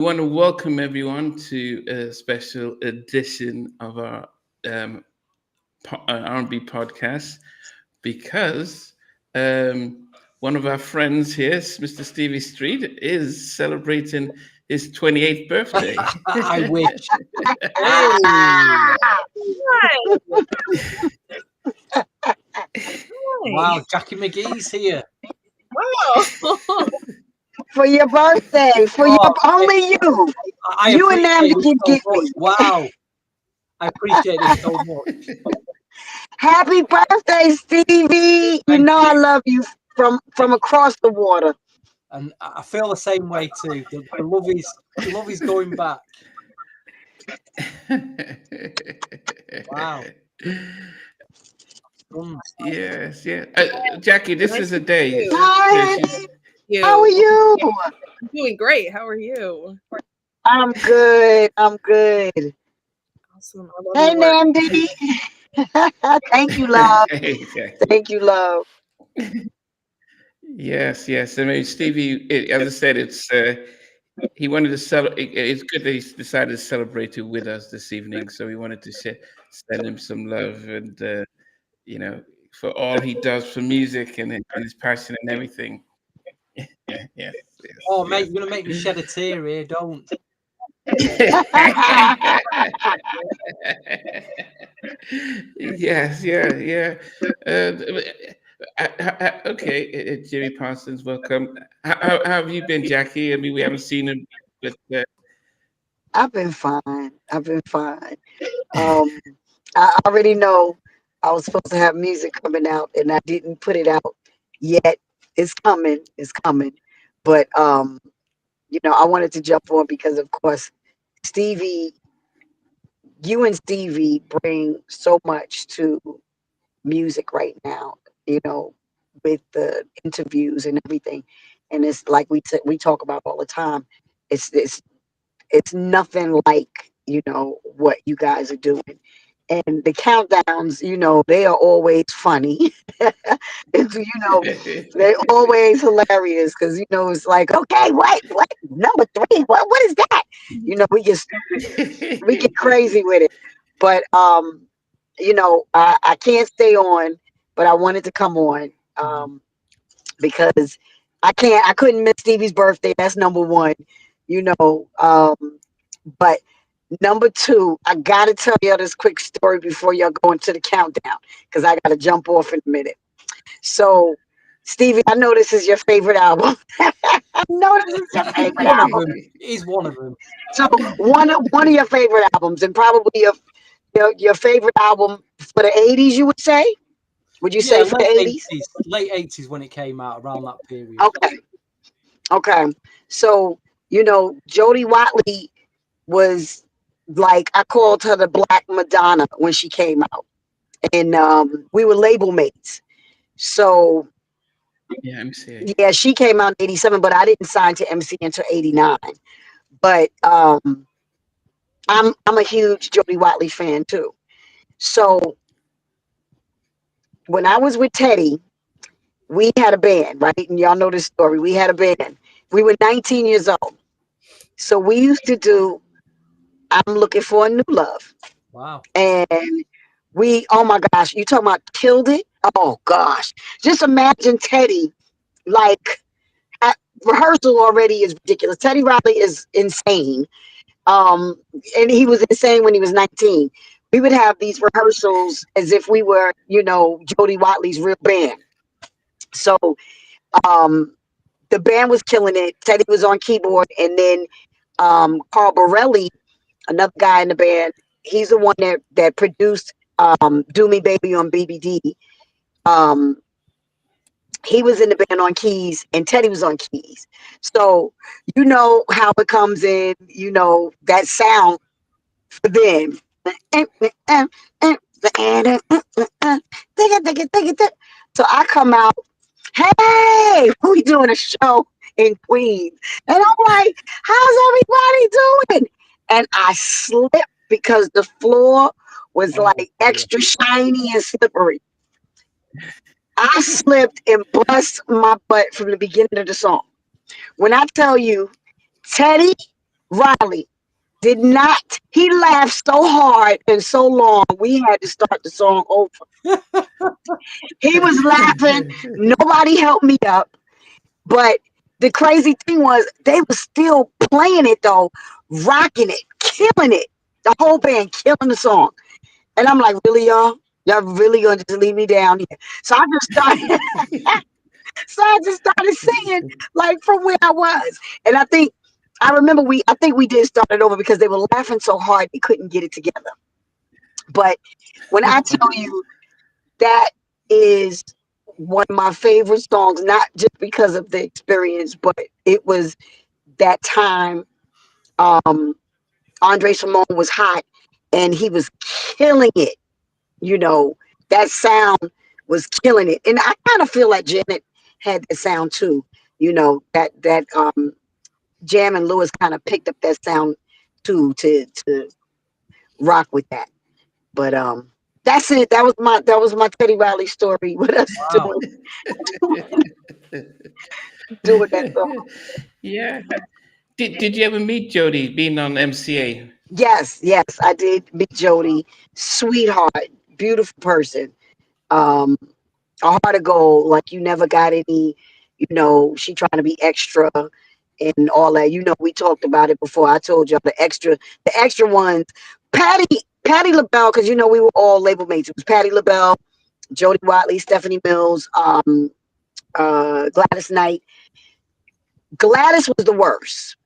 We want to welcome everyone to a special edition of our R&B podcast because one of our friends here, Mr. Stevie Street, is celebrating his 28th birthday. I wish. Hey, Hi. wow, Jackie McGee's here. Wow. For your birthday, for your Oh, only you. I You and them appreciate to it so give much. me. Wow, I appreciate it so much. Happy birthday, Stevie. You Thank know I you. love you from across the water. And I feel the same way too. The love is going back. Wow. Yes, yeah. Jackie, this Nice is a to day. meet you. Hi, You. how are you? I'm doing great. How are you? I'm good. I'm good. Awesome. I love Hey, your work. Namdi. Thank you, love. Hey, Jackie. Thank you, love. Yes, yes. I mean, Stevie, as I said, he wanted to celebrate. It's good that he's decided to celebrate it with us this evening. So we wanted to send him some love and, for all he does for music and his passion and everything. Yeah, yes, Oh, mate, yes, you're gonna make me shed a tear here. Don't. yes, yeah, yeah. Okay, Jimmy Parsons, welcome. How have you been, Jackie? I mean, we haven't seen him, but I've been fine. I've been fine. Um, I already know I was supposed to have music coming out, and I didn't put it out yet. It's coming. It's coming. But I wanted to jump on because, of course, Stevie, you and Stevie bring so much to music right now. With the interviews and everything, and it's like we talk about all the time. It's nothing like what you guys are doing. And the countdowns, they are always funny. They're always hilarious because it's like, okay, what number three? What is that? We get crazy with it. But I can't stay on, but I wanted to come on because I couldn't miss Stevie's birthday. That's number one, you know. But number two, I gotta tell y'all this quick story before y'all go into the countdown because I gotta jump off in a minute. So, Stevie, I know this is your favorite album. I know this is your favorite One of album. them. It is one of them. So one of your favorite albums, and probably your favorite album for the '80s. You would say? Would you Yeah, say for the '80s? late 80s when it came out around that period. Okay. Okay. So Jody Watley was like I called her the Black Madonna when she came out, and we were label mates. So yeah, MC. yeah, she came out in '87, but I didn't sign to MC until '89. But I'm a huge Jody Watley fan too. So when I was with Teddy, we had a band, right? And y'all know this story. We had a band. We were 19 years old. So we used to do I'm looking for a new love. Wow. And oh my gosh, you talking about killed it? Oh gosh. Just imagine Teddy, like, at rehearsal already is ridiculous. Teddy Riley is insane. Um, and he was insane when he was 19. We would have these rehearsals as if we were, Jody Watley's real band. So um, the band was killing it. Teddy was on keyboard, and then Carl Borelli, another guy in the band, he's the one that produced "Do Me Baby" on BBD. Um, he was in the band on keys, and Teddy was on keys. So you know how it comes in. That sound for them. So I come out. Hey, we doing a show in Queens. And I'm like, how's everybody doing? And I slipped because the floor was Oh, like extra shiny and slippery. I slipped and bust my butt from the beginning of the song. When I tell you, Teddy Riley did not. He laughed so hard and so long, we had to start the song over. He was laughing. Nobody helped me up. But the crazy thing was they were still playing it though, rocking it, killing it. The whole band killing the song. And I'm like, really, y'all? Y'all really gonna just leave me down here? So I just started singing like from where I was. And I remember I think we did start it over because they were laughing so hard they couldn't get it together. But when I tell you that is one of my favorite songs, not just because of the experience, but it was that time Andre Simone was hot and he was killing it. You know, that sound was killing it. And I kind of feel like Janet had that sound too. You know, that Jam and Lewis kind of picked up that sound too to rock with that. But that's it. That was my Teddy Riley story with us Wow. doing that song. Yeah. Did you ever meet Jody being on MCA? Yes, I did meet Jody. Sweetheart, beautiful person. Um, a heart of gold. Like you never got any. You know, she trying to be extra and all that. You know, we talked about it before. I told y'all the extra ones. Patty LaBelle, because you know we were all label mates. It was Patty LaBelle, Jody Watley, Stephanie Mills, Gladys Knight. Gladys was the worst.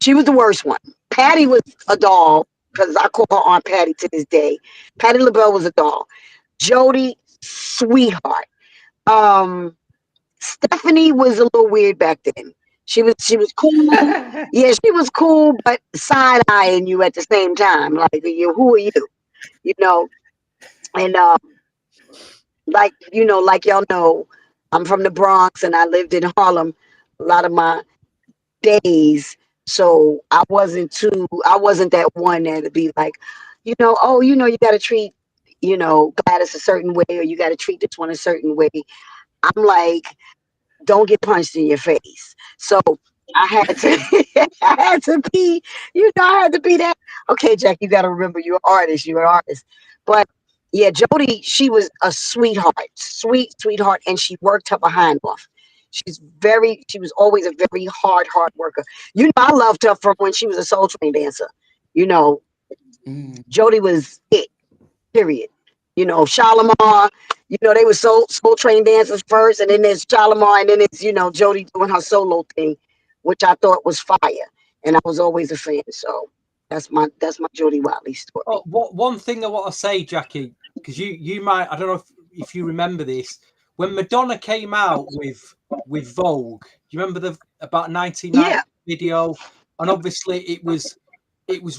She was the worst one. Patty was a doll because I call her Aunt Patty to this day. Patty LaBelle was a doll. Jody, sweetheart. Um, Stephanie was a little weird back then. She was cool. Yeah, she was cool, but side eyeing you at the same time. Like, who are you? You know, and like y'all know, I'm from the Bronx and I lived in Harlem a lot of my days. So I wasn't that one that'd be like, oh, you gotta treat, Gladys a certain way, or you gotta treat this one a certain way. I'm like, don't get punched in your face. So I had to I had to be, I had to be that. Okay, Jack, you gotta remember you're an artist, But yeah, Jody, she was a sweetheart, sweetheart, and she worked her behind off. She was always a very hard worker. I loved her from when she was a Soul Train dancer. You know, Mm. Jody was it, period. Shalimar, they were soul train dancers first, and then there's Shalimar, and then it's, Jody doing her solo thing, which I thought was fire. And I was always a fan. So that's my Jody Watley story. Oh, one thing I want to say, Jackie, because you might, I don't know if you remember this, when Madonna came out with Vogue, you remember about 1990 video, and obviously it was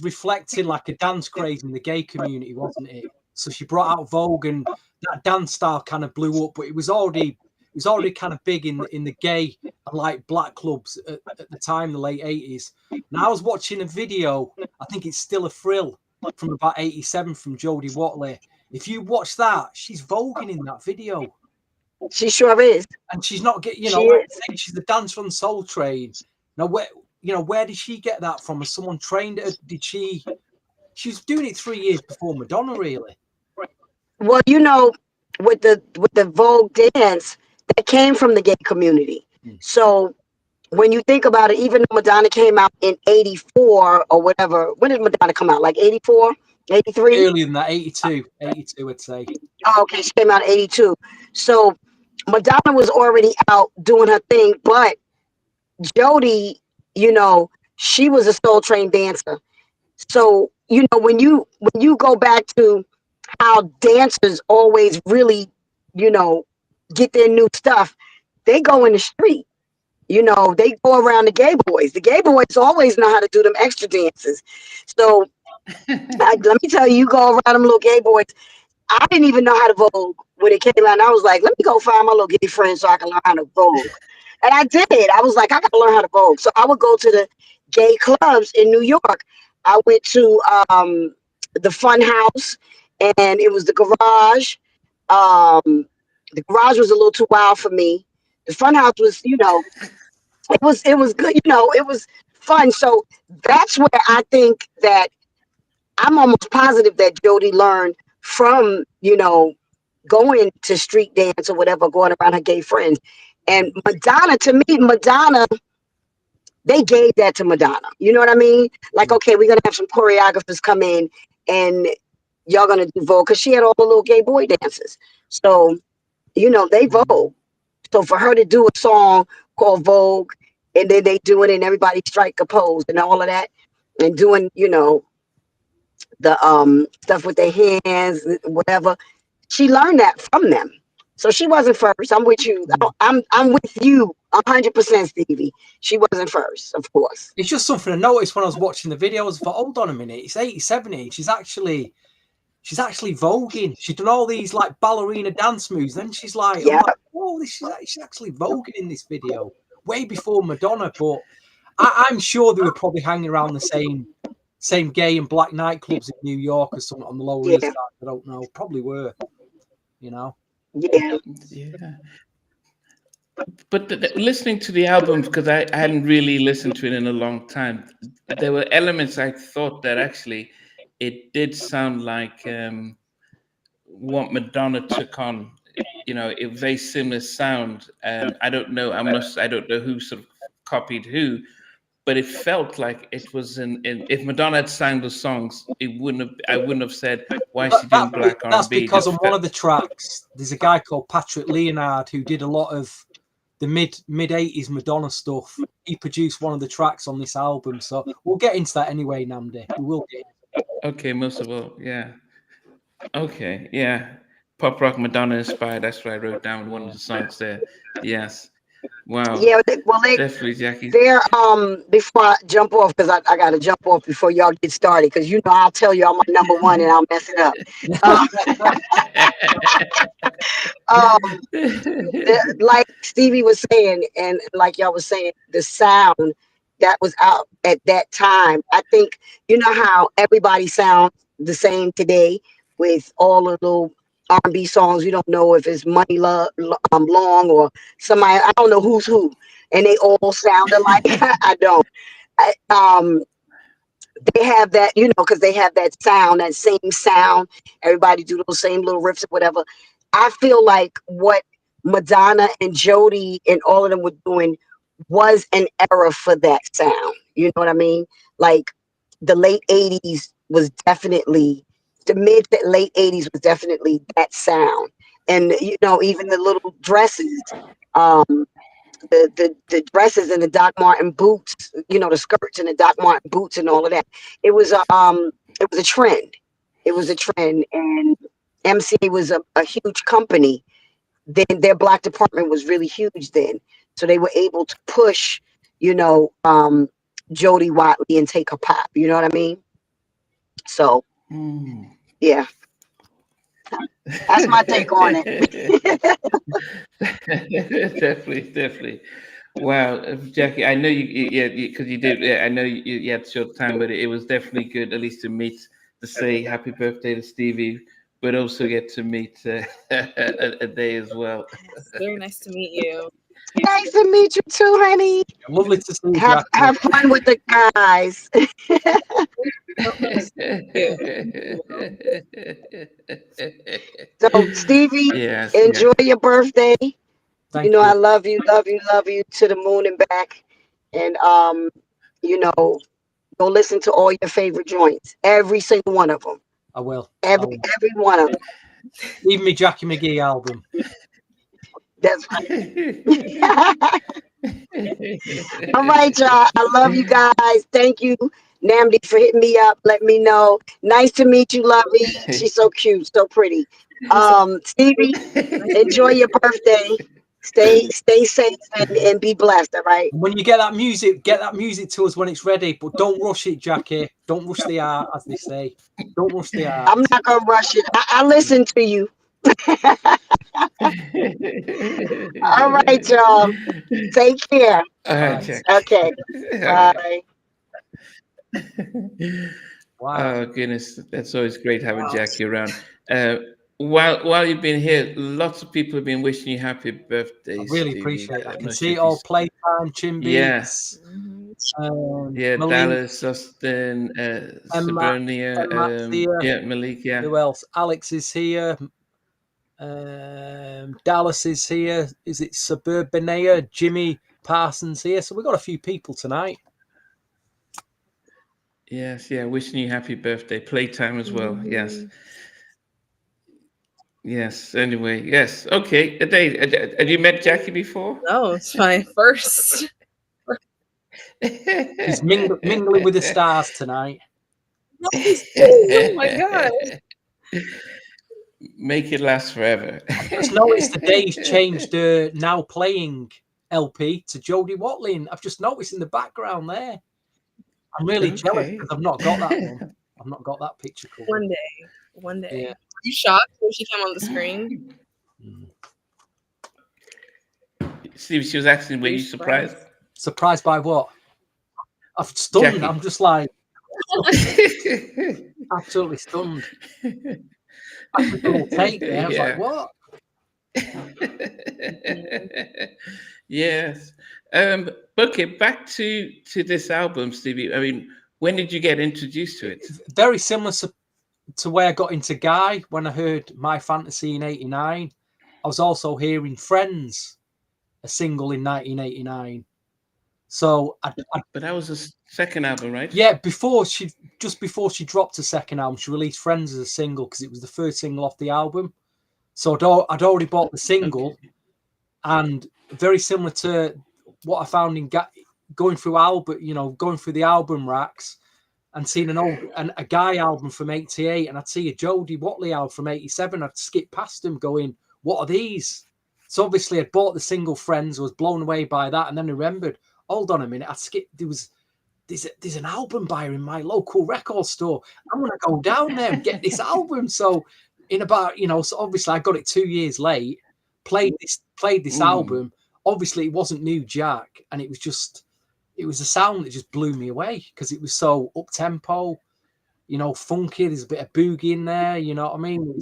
reflecting like a dance craze in the gay community, wasn't it? So she brought out Vogue, and that dance style kind of blew up, but it was already kind of big in the gay and like black clubs at the time, the late 80s. Now I was watching a video, I think it's Still a Thrill, from about 87 from Jody Watley. If you watch that, she's voguing in that video. She sure is. And she's not getting, she's the dancer on Soul Train. Now, where did she get that from? Has someone trained her? She was doing it 3 years before Madonna, really. Well, with the Vogue dance, that came from the gay community. So when you think about it, even though Madonna came out in 84 or whatever, when did Madonna come out? Like 84, 83? Earlier than that, 82, I'd say. Oh, okay, she came out in 82. So Madonna was already out doing her thing, but Jody, she was a Soul Train dancer. So, when you go back to how dancers always really, get their new stuff, they go in the street. They go around the gay boys. The gay boys always know how to do them extra dances. So let me tell you, you go around them little gay boys. I didn't even know how to Vogue when it came out. And I was like, let me go find my little gay friends so I can learn how to Vogue. And I did. I was like, I got to learn how to Vogue. So I would go to the gay clubs in New York. I went to the Fun House, and it was the Garage. The Garage was a little too wild for me. The Fun House was, it was good. It was fun. So that's where I think that I'm almost positive that Jody learned from, going to street dance or whatever, going around her gay friends. And Madonna, to me, Madonna, they gave that to Madonna. You know what I mean? Like, okay, we're gonna have some choreographers come in and y'all gonna do Vogue, because she had all the little gay boy dances. So, they Vogue. So for her to do a song called Vogue, and then they do it and everybody strike a pose and all of that, and doing, the stuff with their hands, whatever. She learned that from them. So she wasn't first. I'm with you. I'm with you 100%, Stevie. She wasn't first, of course. It's just something I noticed when I was watching the videos. I thought, hold on a minute, it's 87. She's actually voguing. She's done all these like ballerina dance moves. Then she's like, Yeah. oh, she's actually voguing in this video way before Madonna. But I'm sure they were probably hanging around the same gay and black nightclubs in New York or something on the Lower East Side. I don't know. Probably were, Yeah. Yeah. But listening to the album, because I hadn't really listened to it in a long time, there were elements I thought that actually it did sound like what Madonna took on. A very similar sound. I don't know. I don't know who sort of copied who, but it felt like it was if Madonna had sang the songs, I wouldn't have said, why is she doing black R&B? That's because on one of the tracks, there's a guy called Patrick Leonard who did a lot of the mid 80s Madonna stuff. He produced one of the tracks on this album. So we'll get into that anyway, Namdi. We will get into that. Okay, most of all, yeah. Okay, yeah. Pop rock Madonna inspired. That's what I wrote down one of the songs there. Yes. Wow. Yeah, well, Definitely, Jackie. they're before I jump off, because I got to jump off before y'all get started, because I'll tell you I'm my number one and I'll mess it up. Like Stevie was saying, and like y'all was saying, the sound that was out at that time. I think how everybody sounds the same today with all the little R&B songs. You don't know if it's Money Long or somebody. I don't know who's who, and they all sound alike. I don't. They have that, because they have that sound, that same sound. Everybody do those same little riffs or whatever. I feel like what Madonna and Jody and all of them were doing was an era for that sound. You know what I mean? Like the late 80s was definitely, the mid to late 80s was definitely that sound. And, even the little dresses, the dresses and the Doc Marten boots, the skirts and the Doc Marten boots and all of that. It was a trend. It was a trend, and MCA was a huge company. Then their black department was really huge then, so they were able to push, Jody Watley and take her pop. You know what I mean? So, yeah. That's my take on it. Definitely. Wow, Jackie, I know because you did. Yeah, I know you had short time, but it was definitely good, at least to meet, to say happy birthday to Stevie, but also get to meet a day as well. It's very nice to meet you. Nice to meet you too, honey. Lovely to see you. Have fun with the guys. So, Stevie, yes, enjoy your birthday. Thank you. I love you to the moon and back. And go listen to all your favorite joints, every single one of them. I will. Every one of them. Even me Jackie McGee album. That's right. All right, y'all. I love you guys. Thank you, Namdi, for hitting me up. Let me know. Nice to meet you, Lovey. She's so cute, so pretty. Stevie, enjoy your birthday. Stay safe and be blessed. All right. When you get that music to us when it's ready, but don't rush it, Jackie. Don't rush the art, as they say. Don't rush the art. I'm not gonna rush it. I listen to you. All right, y'all. Take care. All right, Jack. Okay. Bye. Wow. Oh goodness, that's always great having Jackie around. While you've been here, lots of people have been wishing you happy birthday. I really Stevie. appreciate that. I can not see sure it all if playtime, Chimby. Yes. Yeah, Malik, Dallas, Austin, Sabernia, Emma's here. yeah, Malik, yeah. Who else? Alex is here. Dallas is here. Is it Suburbania? Jimmy Parsons here. So we've got a few people tonight. Yes, yeah, wishing you happy birthday. Playtime as well. Yes. Yes. Anyway, yes. Okay. Dave, had you met Jackie before? No, it's my first. He's mingling with the stars tonight. Oh my god. Make it last forever. Just noticed the day's changed now playing LP to Jody Watley. And I've just noticed in the background there. I'm really jealous Okay. because I've not got that one. I've not got that picture cool. One day. Yeah. Are you shocked when she came on the screen? Steve, she was asking, were you surprised? Surprised by what? I'm stunned. Jackie. I'm just like absolutely stunned. I took a little take there. I was like, what? Yes. Okay, back to this album, Stevie. I mean, when did you get introduced to it? Very similar to where I got into Guy when I heard My Fantasy in '89. I was also hearing Friends, a single in 1989. So, But that was the second album, right? yeah, before she dropped a second album, she released Friends as a single because it was the first single off the album. So I'd already bought the single, and very similar to what I found in going through the album racks and seeing a Guy album from '88, and I'd see a Jody Watley album from '87. I'd skip past them, going, "What are these?" So obviously, I'd bought the single Friends, was blown away by that, and then I remembered, hold on a minute, I skipped. There's an album buyer in my local record store. I'm gonna go down there and get this album. So in about, so obviously I got it 2 years late. Played this album. Obviously, it wasn't New Jack, and it was a sound that just blew me away because it was so up tempo, funky. There's a bit of boogie in there. You know what I mean?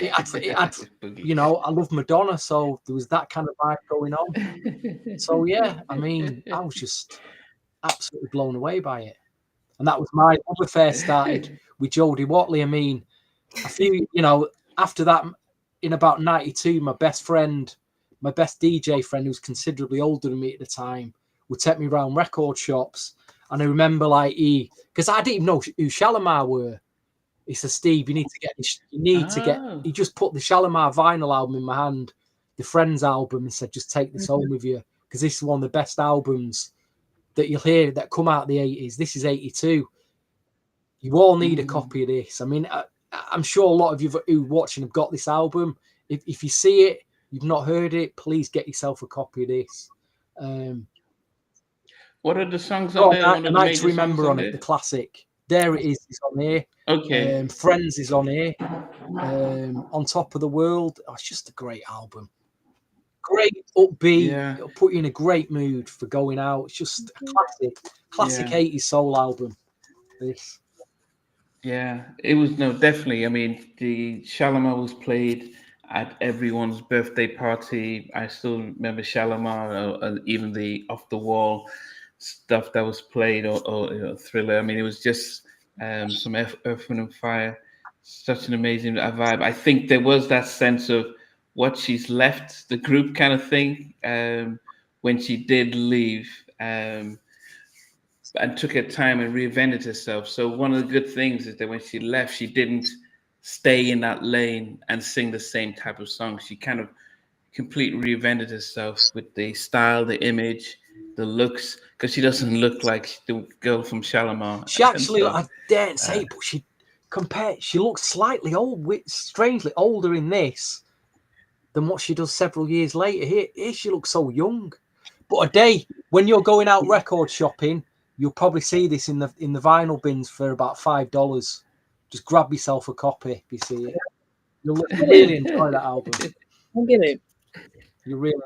I love Madonna, so there was that kind of vibe going on. So yeah, I mean, I was just absolutely blown away by it, and that was my love affair started with Jody Watley. I mean, after that, in about '92, my best DJ friend, who was considerably older than me at the time, would take me around record shops, and I remember because I didn't even know who Shalimar were. He said, "Steve, you need to get this. He just put the Shalimar vinyl album in my hand, the Friends album, and said, just take this home with you because this is one of the best albums that you'll hear that come out of the '80s. This is '82. You all need a copy of this. I mean, I'm sure a lot of you who are watching have got this album. If you see it, you've not heard it, please get yourself a copy of this." What are the songs on there? A Night to Remember on it, the classic. There it is on here. Okay. Friends is on here. On Top of the World. Oh, it's just a great album. Great upbeat. It'll put you in a great mood for going out. It's just a classic 80s soul album. This. Yeah, it was definitely. I mean, the Shalimar was played at everyone's birthday party. I still remember Shalimar, and even the Off the Wall stuff that was played, or Thriller. I mean, it was just some Earth, Wind and Fire. Such an amazing vibe. I think there was that sense of what she's left the group kind of thing when she did leave. And took her time and reinvented herself. So one of the good things is that when she left, she didn't stay in that lane and sing the same type of song. She kind of completely reinvented herself with the style, the image, the looks, because she doesn't look like the girl from Shalimar. She actually, I daren't say, but she looks slightly strangely older in this than what she does several years later. Here she looks so young. But a day when you're going out record shopping, you'll probably see this in the vinyl bins for about $5. Just grab yourself a copy if you see it. You'll really enjoy that album. I get it. You really.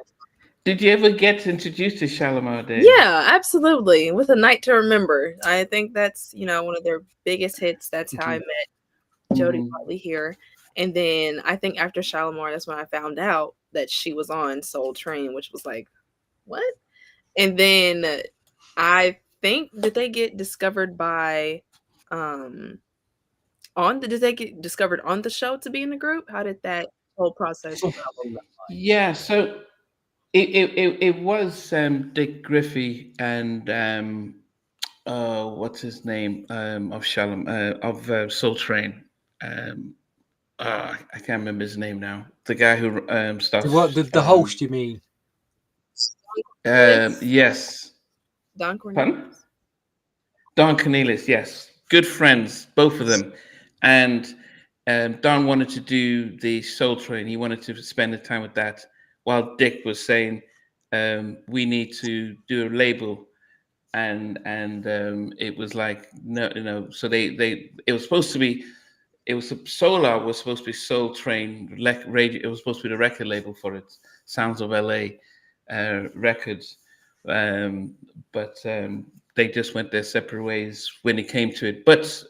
Did you ever get introduced to Shalimar, Dave? Yeah, absolutely. With A Night to Remember. I think that's, one of their biggest hits. That's how I met Jody Watley here. And then I think after Shalimar, that's when I found out that she was on Soul Train, which was like, what? And then I think, did they get discovered by did they get discovered on the show to be in the group? How did that whole process go? Yeah, so it was Dick Griffey and what's his name of Shalom of Soul Train. I can't remember his name now. The guy who What the host, you mean? Yes. Don Cornelius. Pardon? Don Cornelius, yes. Good friends, both of them. And Don wanted to do the Soul Train. He wanted to spend the time with that, while Dick was saying, we need to do a label. And it was like, no. So it was supposed to be, Solar was supposed to be Soul Train radio. It was supposed to be the record label for it, Sounds of LA Records. But they just went their separate ways when it came to it. But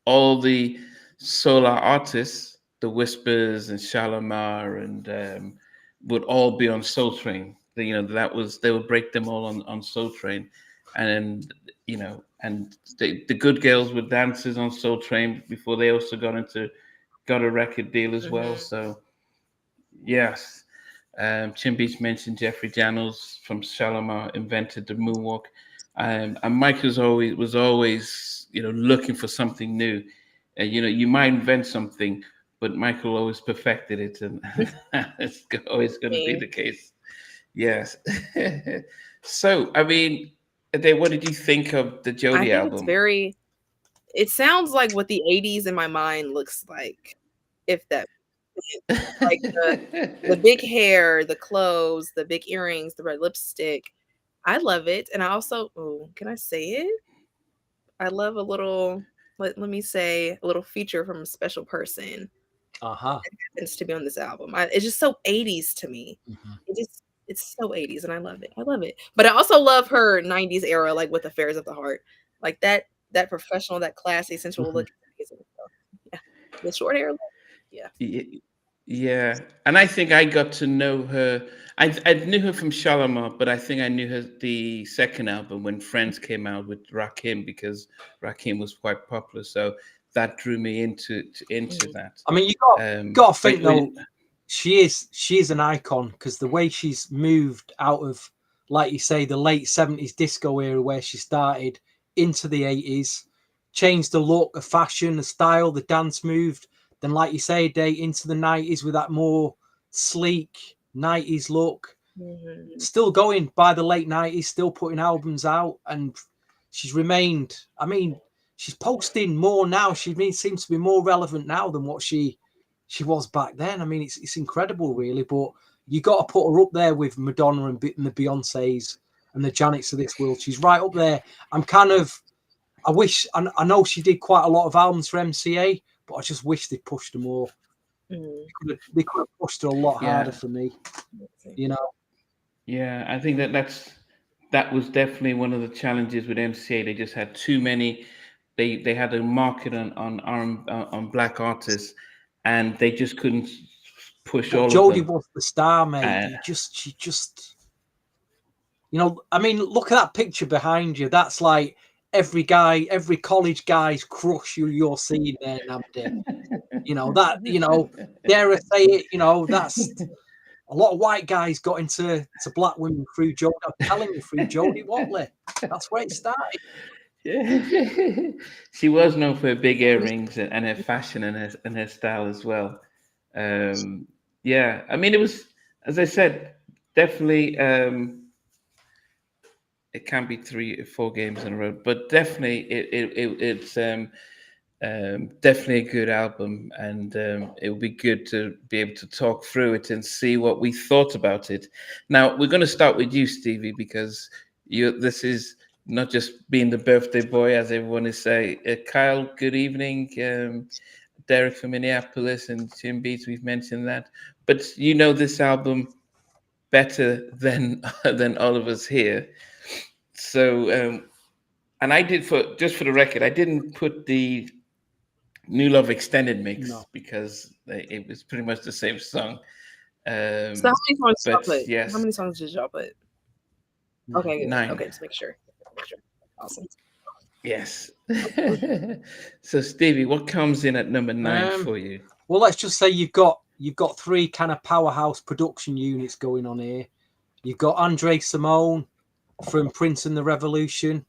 all the Solar artists, the Whispers and Shalimar, and would all be on Soul Train. They would break them all on Soul Train, and and the Good Girls were dancers on Soul Train before they also got a record deal as well. So yes. Chim Beach mentioned Jeffrey Daniels from Shalimar invented the moonwalk, and Mike was always looking for something new. You might invent something, but Michael always perfected it, and it's always going to be the case. Yes. So, I mean, Ade, what did you think of the Jody album? It sounds like what the 80s in my mind looks like, if that. Like the big hair, the clothes, the big earrings, the red lipstick. I love it. And I also, can I say it? I love a little, let me say, a little feature from a special person. That happens to be on this album. It's just so 80s to me. It's so 80s, and I love it. I love it. But I also love her 90s era, like with Affairs of the Heart. Like that professional, that classy, sensual look. Yeah. The short hair. Yeah. Yeah, and I think I got to know her. I knew her from Shalimar, but I think I knew her the second album when Friends came out with Rakim, because Rakim was quite popular. So that drew me into that. I mean, you got to think though, she is an icon, because the way she's moved out of, like you say, the late 70s disco era where she started into the 80s, changed the look, the fashion, the style, the dance moved. Then, like you say, into the 90s with that more sleek 90s look. Still going by the late 90s, still putting albums out, and she's remained. I mean, she's posting more now. She seems to be more relevant now than what she was back then. I mean, it's incredible, really. But you got to put her up there with Madonna and the Beyoncés and the Janets of this world. She's right up there. I know she did quite a lot of albums for MCA, but I just wish they pushed her more. They could have pushed her a lot harder for me. Yeah, I think that was definitely one of the challenges with MCA. They just had too many. They had a market on black artists, and they just couldn't push all Jody of them. was the star, mate. She just, I mean, look at that picture behind you. That's like every college guy's crush you're seeing there, Namdi. Dare I say it, that's a lot of white guys got into black women through Jody. I'm telling you, through Jody Watley. That's where it started. Yeah. She was known for her big earrings and her fashion and her style as well. Yeah, I mean, it was, as I said, definitely. It can be 3 or 4 games in a row, but definitely it's definitely a good album, and it will be good to be able to talk through it and see what we thought about it. Now we're going to start with you, Stevie, because this is not just being the birthday boy, as everyone is saying. Kyle, good evening. Derek from Minneapolis and Jim Beats, we've mentioned that, but this album better than all of us here. So, and I did, for the record, I didn't put the New Love extended mix because it was pretty much the same song. So how many songs did y'all put? Yes. How many songs did y'all put? Okay, 9. Okay, just make sure. Awesome. Yes. So Stevie, what comes in at number 9 for you? Well, let's just say you've got 3 kind of powerhouse production units going on here. You've got Andre Simone from Prince and the Revolution.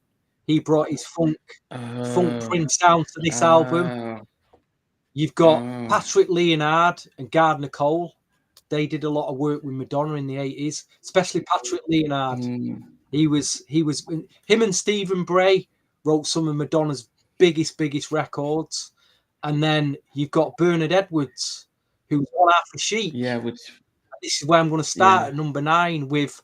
He brought his funk Prince sound to this album. You've got Patrick Leonard and Gardner Cole. They did a lot of work with Madonna in the 80s, especially Patrick Leonard. Him and Stephen Bray wrote some of Madonna's biggest records. And then you've got Bernard Edwards, who's one half of Chic. Yeah, this is where I'm going to start at number 9 with,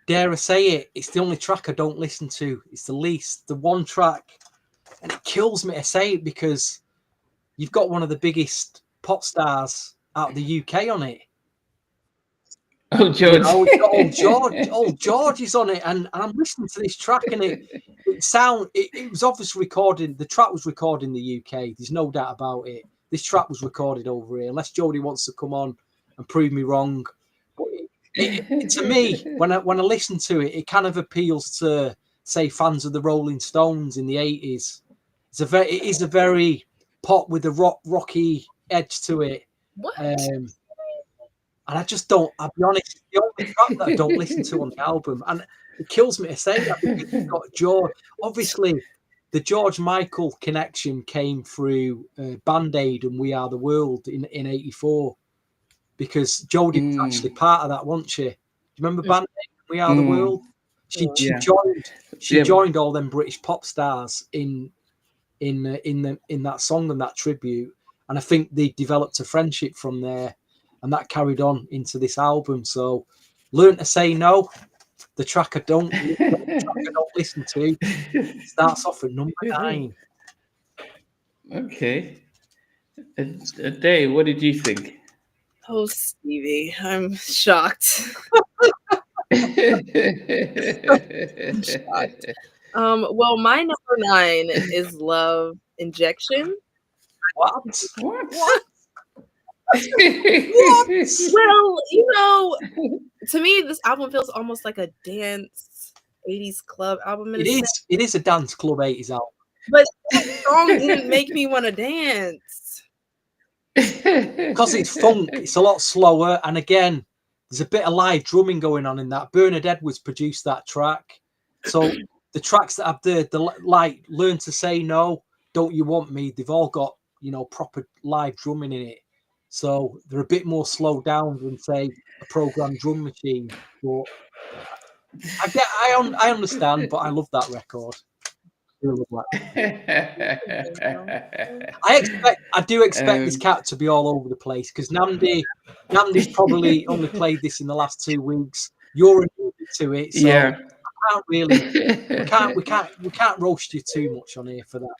dare I say it, it's the only track I don't listen to. It's the one track. And it kills me to say it because you've got one of the biggest pop stars out of the UK on it. Oh, George. Old George is on it, and I'm listening to this track, and it was obviously recorded. The track was recorded in the UK. There's no doubt about it. This track was recorded over here. Unless Jody wants to come on and prove me wrong, but to me, when I listen to it, it kind of appeals to, say, fans of the Rolling Stones in the 80s. It is a very pop with a rocky edge to it. What? And I just don't, I'll be honest, the only track that I don't listen to on the album, and it kills me to say that because you've got George. Obviously, the George Michael connection came through Band-Aid and We Are the World in 84, because Jody was actually part of that, wasn't she? Do you remember Band-Aid and We Are the World? She joined all them British pop stars in that song and that tribute, and I think they developed a friendship from there. And that carried on into this album. So, Learn to Say No, the track I don't listen to, starts off at number 9. Okay. Dave, what did you think? Oh, Stevie, I'm shocked. Well, my number 9 is Love Injection. What? Well, to me, this album feels almost like a dance 80s club album. It is a dance club 80s album. But that song didn't make me want to dance. Because it's funk, it's a lot slower. And again, there's a bit of live drumming going on in that. Bernard Edwards produced that track. So the tracks that have the like Learn to Say No, Don't You Want Me, they've all got, proper live drumming in it. So they're a bit more slowed down than, say, a programmed drum machine. But I understand, but I love that record. I do expect this cat to be all over the place, because Namdi's probably only played this in the last 2 weeks. You're new to it, so I can't really. We can't roast you too much on here for that.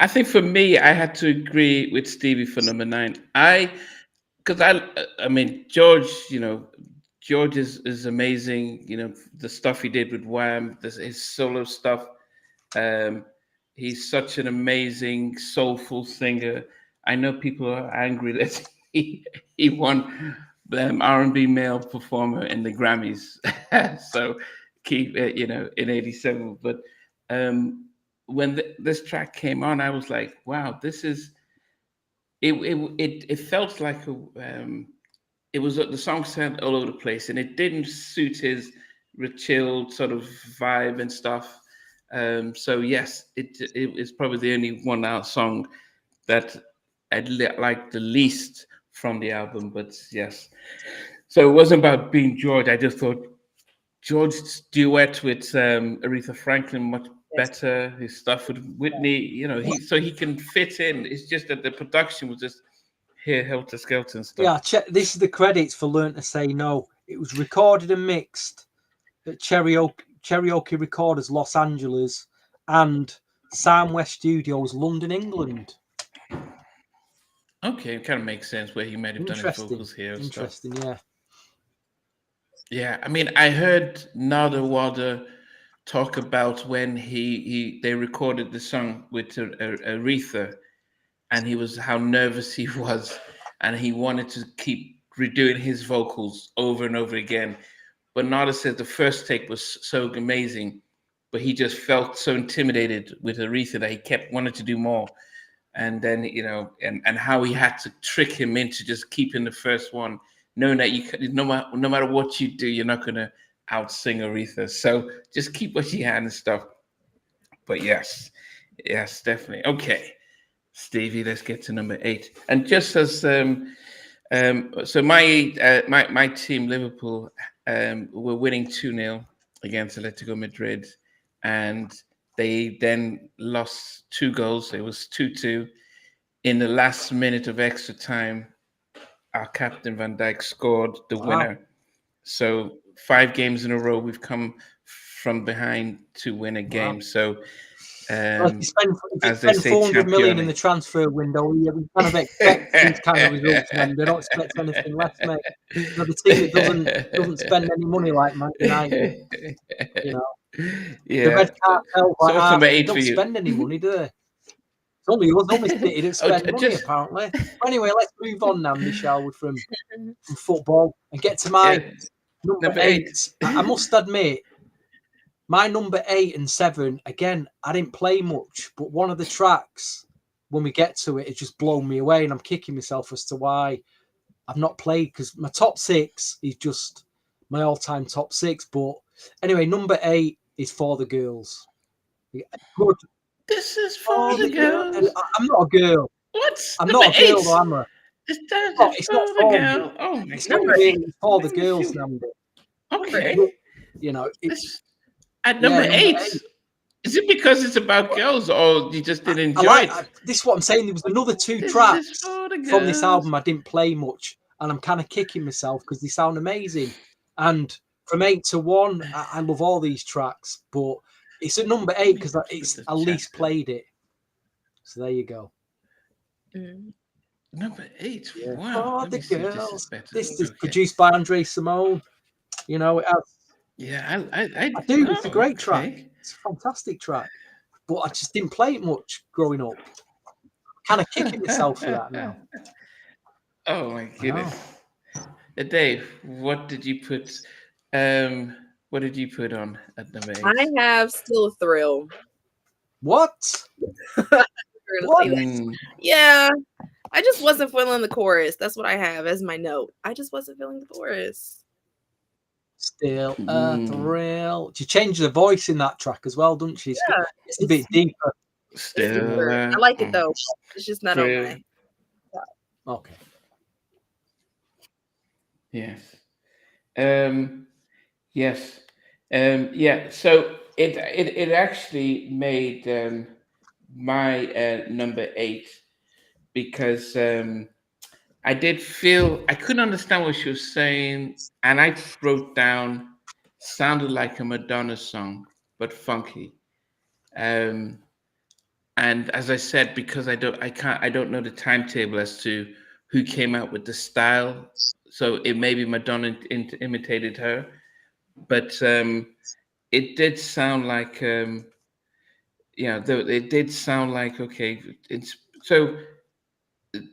I think for me, I had to agree with Stevie for number 9. I mean, George, George is amazing. The stuff he did with Wham, his solo stuff. He's such an amazing, soulful singer. I know people are angry that he won R&B male performer in the Grammys. So keep it, in '87. But when this track came on, I was like, wow, this is. It felt like it was the song sounded all over the place, and it didn't suit his chilled sort of vibe and stuff. So yes, it is probably the only one out song that I liked the least from the album. But yes, so it wasn't about being George. I just thought George's duet with Aretha Franklin much better. His stuff with Whitney, so he can fit in. It's just that the production was just here, helter skelter and stuff. Yeah, this is the credits for Learn to Say No. It was recorded and mixed at Karaoke Recorders, Los Angeles, and Sound West Studios, London, England. Okay, it kind of makes sense where he might have done his vocals here. Interesting, yeah. Yeah, I mean, I heard Nada Wada talk about when they recorded the song with Aretha, and how nervous he was, and he wanted to keep redoing his vocals over and over again. but Nada said the first take was so amazing, but he just felt so intimidated with Aretha that he kept wanting to do more. And then, and how he had to trick him into just keeping the first one, knowing that no matter what you do, you're not going to outsing Aretha. So just keep what you had and stuff. But yes, definitely. Okay, Stevie, let's get to number 8. And just as so my team, Liverpool, were winning 2-0 against Atletico Madrid, and they then lost 2 goals. It was 2-2. In the last minute of extra time, our captain Van Dijk scored the winner. So 5 games in a row, we've come from behind to win a game. So if you spend 400 million in the transfer window, we kind of expect these kind of results, man. They don't expect anything less, mate. The team that doesn't spend any money like Man United, the red cartel, so they don't spend any money, do they? Only City that spend money, apparently. Anyway, let's move on now, Michelle, from football and get to my number 8. I must admit, my number 8 and 7, again, I didn't play much, but one of the tracks, when we get to it, just blown me away, and I'm kicking myself as to why I've not played, because my top 6 is just my all-time top 6. But anyway, number 8 is For the Girls. Good. This is For the Girls. I'm not a girl. What? I'm not a girl, am I? It's not for the girl. Oh my God. It's not really For the Girls, Namdi. Okay. It's at number 8. Is it because it's about girls, or you just didn't enjoy it? This is what I'm saying. There was another 2 tracks from this album I didn't play much, and I'm kind of kicking myself because they sound amazing. And from 8 to 1, I love all these tracks, but it's at number 8 because I least played it. So there you go. Number 8. Yeah. Wow. For the Girls. This is produced by Andre Simone. It has. Yeah, I do. It's a great track. It's a fantastic track, but I just didn't play it much growing up. Kind of kicking myself for that now. Oh my goodness. Dave, what did you put? What did you put on at number 8? I have Still a Thrill. What? Yeah. I just wasn't feeling the chorus. That's what I have as my note. I just wasn't feeling the chorus. Still a thrill. She changed the voice in that track as well, doesn't she? It's a bit deeper. Still, I like it though. It's just not on my. Okay. Yes. Yes. Yeah. So it actually made my number 8 because I did feel I couldn't understand what she was saying, and I wrote down sounded like a Madonna song, but funky. And as I said, because I don't know the timetable as to who came out with the style, so it maybe Madonna imitated her, but it did sound like it did sound like okay. It's so.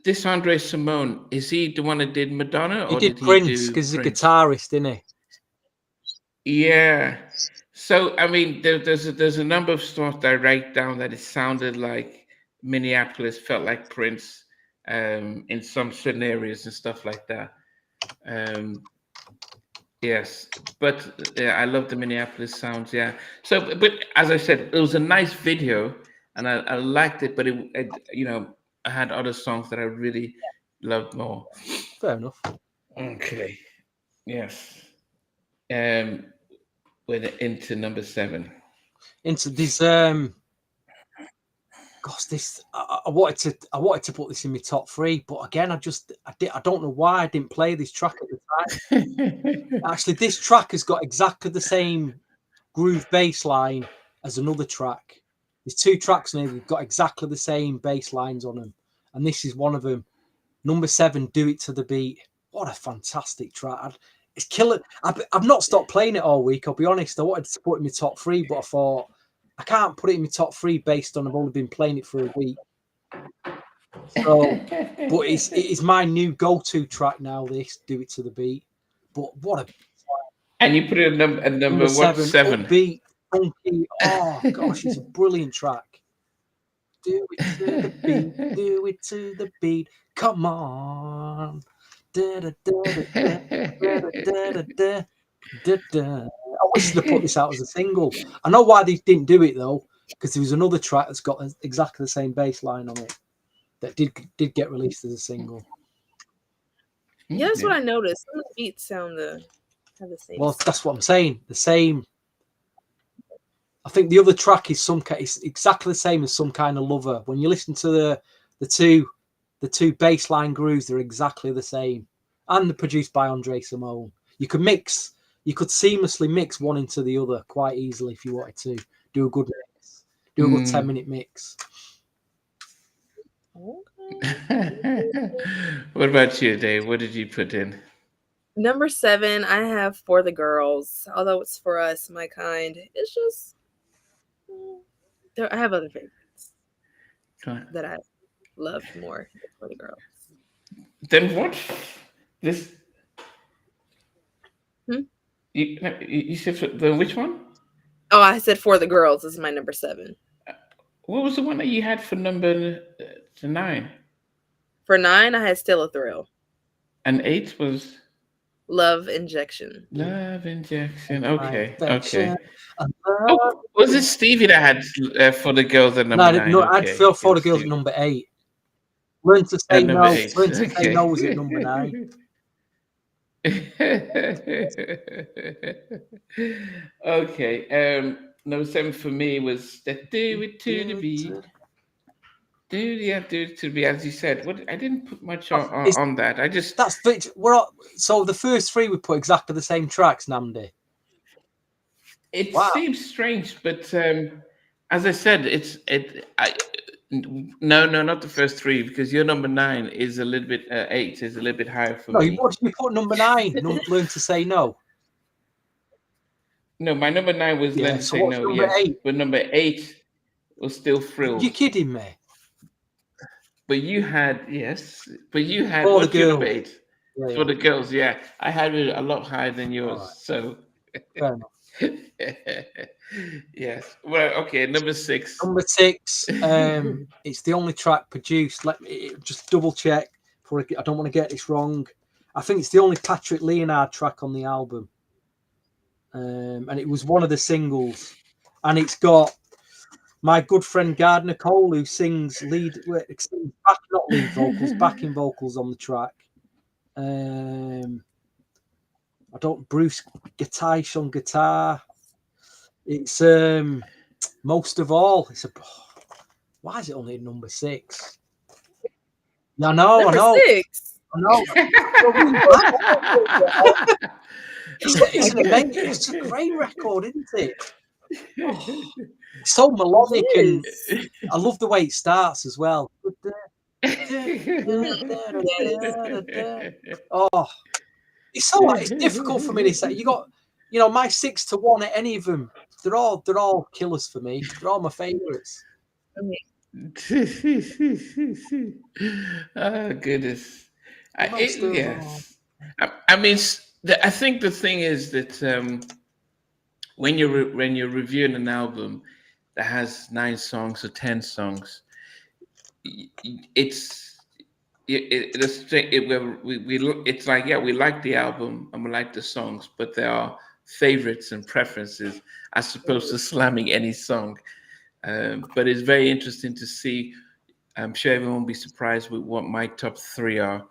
This Andre Simone, is he the one that did Madonna, or did Prince? Because he's a guitarist, isn't he? Yeah. So I mean, there's a number of stuff that I write down that it sounded like Minneapolis, felt like Prince, in some certain areas and stuff like that. Yes, but yeah, I love the Minneapolis sounds. Yeah. So, but as I said, it was a nice video, and I liked it, but I had other songs that I really loved more. Fair enough. Okay. Yes. We're into number 7. Into this this I wanted to put this in my top 3, but again I don't know why I didn't play this track at the time. Actually, this track has got exactly the same groove bass line as another track. There's 2 tracks now that've got exactly the same bass lines on them, and this is one of them. Number 7, Do It to the Beat. What a fantastic track. It's killer. I've not stopped playing it all week, I'll be honest. I wanted to put it in my top 3, but I thought I can't put it in my top 3 based on I've only been playing it for a week. So, but it is my new go-to track now, this Do It to the Beat. But what a... And you put it at number what? 7. Upbeat, funky. Oh gosh, it's a brilliant track. Do it to the beat. Do it to the beat. Come on. Da, da, da, da, da, da, da, da, da, da, da. I wish they'd put this out as a single. I know why they didn't do it though, because there was another track that's got exactly the same bass line on it that did get released as a single. Yeah, that's what I noticed. Some of the beats sound have the same. Well, that's what I'm saying. The same. I think the other track is it's exactly the same as Some Kind of Lover. When you listen to the two bass line grooves, they're exactly the same, and they're produced by Andre Simone. You could seamlessly mix one into the other quite easily if you wanted to do a good mix, do a good 10-minute mix. What about you, Dave? What did you put in? Number 7, I have For the Girls. Although it's For Us, My Kind. It's just I have other favorites that I loved more than For the Girls. Then what? This? You said which one? Oh, I said For the Girls. This is my number 7. What was the one that you had for number 9? For 9, I had Still a Thrill. And 8 was Love Injection. Love Injection. Okay. Oh, was it Stevie that had For the Girls at number 9? No, I'd feel For the Girls at number 8. Learn to Say No. Learn to Say No was at number 9. Okay. Number 7 for me was that Do It to the Beat. Do it to the beat, as you said. I didn't put much on that. I just so the first 3 we put exactly the same tracks, Namdi. It seems strange, but as I said, no, not the first 3, because your number 9 is a little bit 8 is a little bit higher for me. What did you put number 9? Learn to Say No. No, my number 9 was Learn to Say No. Yes, 8? But number 8 was Still Thrilled. You're kidding me. But you had For what's the your number 8? Yeah, For the Girls, yeah. I had it a lot higher than yours. Right. So fair enough. Yes. Well, okay, number 6. Number 6, it's the only track produced. Let me just double check before I don't want to get this wrong. I think it's the only Patrick Leonard track on the album. And it was one of the singles. And it's got my good friend Gardner Cole, who sings backing vocals on the track. Bruce Gattaish on guitar. It's Most of All. Why is it only number 6? I know. 6. I know. It's a great record, isn't it? Oh, so melodic, and I love the way it starts as well. Oh, it's difficult for me to say. You got, my 6 to 1 at any of them. They're all killers for me. They're all my favorites. Oh goodness! Yes. I mean, I think the thing is that when you're reviewing an album that has 9 songs or 10 songs, it's like, yeah, we like the album and we like the songs, but there are favorites and preferences as opposed to slamming any song. But it's very interesting to see. I'm sure everyone will be surprised with what my top 3 are.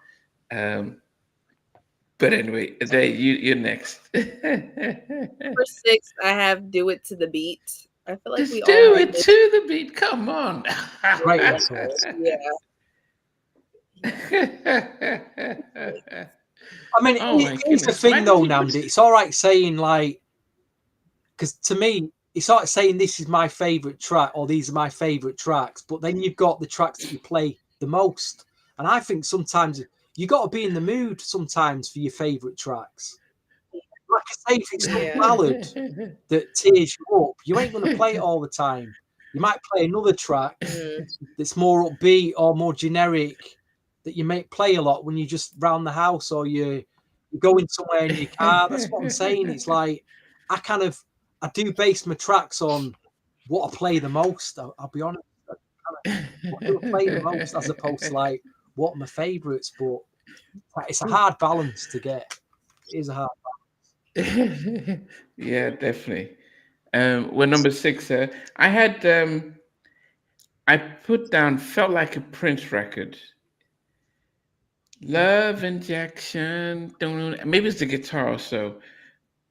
But anyway, you're next. Number 6, I have Do It to the Beat. I feel like Just do it to the beat. Come on. Right. Yeah. I mean, it's the thing though, Namdi. It's all right saying because to me, it's all right saying this is my favorite track or these are my favorite tracks, but then you've got the tracks that you play the most. And I think sometimes you got to be in the mood sometimes for your favorite tracks. Like I say, if it's a ballad that tears you up, you ain't going to play it all the time. You might play another track that's more upbeat or more generic that you may play a lot when you just round the house or you're you're going somewhere in your car. That's what I'm saying. It's like I do base my tracks on what I play the most. I'll be honest. What do I play the most as opposed to like what are my favourites, but it's a hard balance to get. It is a hard balance. Yeah, definitely. Well, number 6, I had I put down felt like a Prince record. Love injection. Maybe it's the guitar also,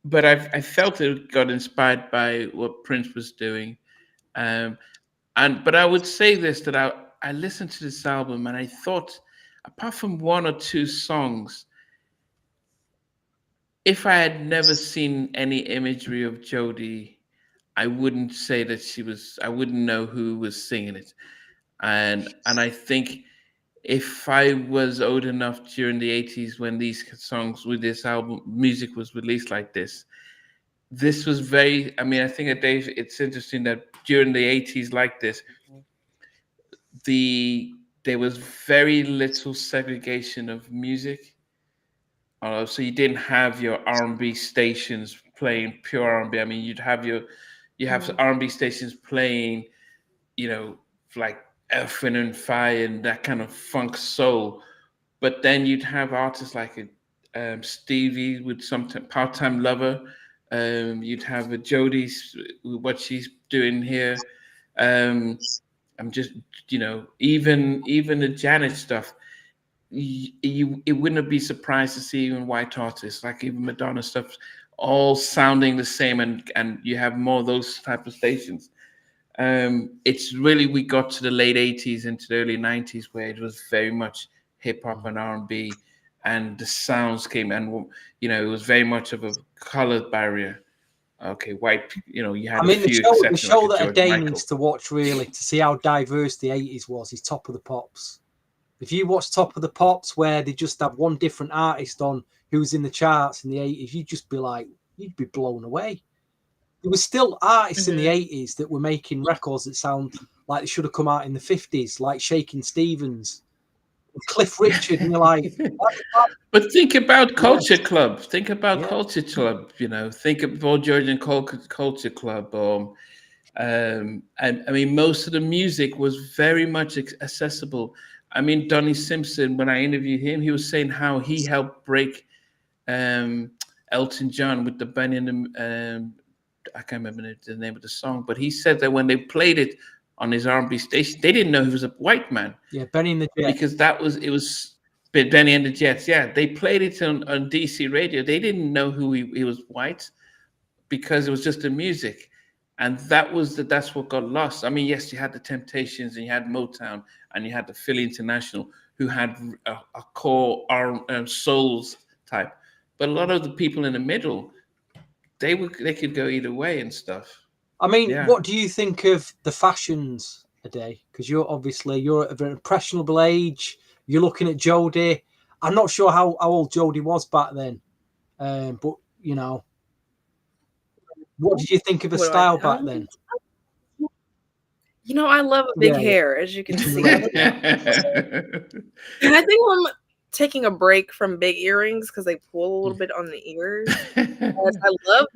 but I felt it got inspired by what Prince was doing. Um, but I would say this, that I listened to this album and I thought, apart from one or two songs, if I had never seen any imagery of Jody, I wouldn't say that she was. I wouldn't know who was singing it, and I think if I was old enough during the 80s when these songs with this album music was released like this was very. I mean, I think that Dave, it's interesting that during the 80s like this, there was very little segregation of music. So you didn't have your R&B stations playing pure R&B. I mean, you have R&B stations playing, like Earth, Wind and Fire and that kind of funk soul. But then you'd have artists like Stevie with some part-time lover. You'd have a Jody's what she's doing here. I'm just, even the Janet stuff. It wouldn't be surprised to see even white artists like even Madonna stuff all sounding the same, and you have more of those type of stations. It's really, we got to the late 80s into the early 90s where it was very much hip hop and R&B, and the sounds came, and it was very much of a color barrier. Okay, white, you had a few the exceptions, show like that a a day George needs to watch really to see how diverse the 80s was is Top of the Pops. If you watch Top of the Pops, where they just have one different artist on who's in the charts in the 80s, you'd be blown away. There was still artists in the 80s that were making records that sound like they should have come out in the 50s, like Shakin' Stevens, Cliff Richard, and you're like... But think about Culture Club. Think about Culture Club, Think about Georgian Culture Club. And I mean, most of the music was very much accessible. I mean, Donnie Simpson, when I interviewed him, he was saying how he helped break Elton John with the Benny and the, I can't remember the name of the song, but he said that when they played it on his R&B station, they didn't know he was a white man. Yeah, Benny and the Jets. Because it was Benny and the Jets. Yeah, they played it on DC radio. They didn't know who he was white because it was just the music. And that's what got lost. I mean, yes, you had the Temptations and you had Motown and you had the Philly International who had a core souls type. But a lot of the people in the middle, they could go either way and stuff. I mean, What do you think of the fashions a day? Because you're at a very impressionable age. You're looking at Jody. I'm not sure how old Jody was back then, but what did you think of her style back then? I love a big hair, as you can see. And I think I'm taking a break from big earrings because they pull a little bit on the ears. I love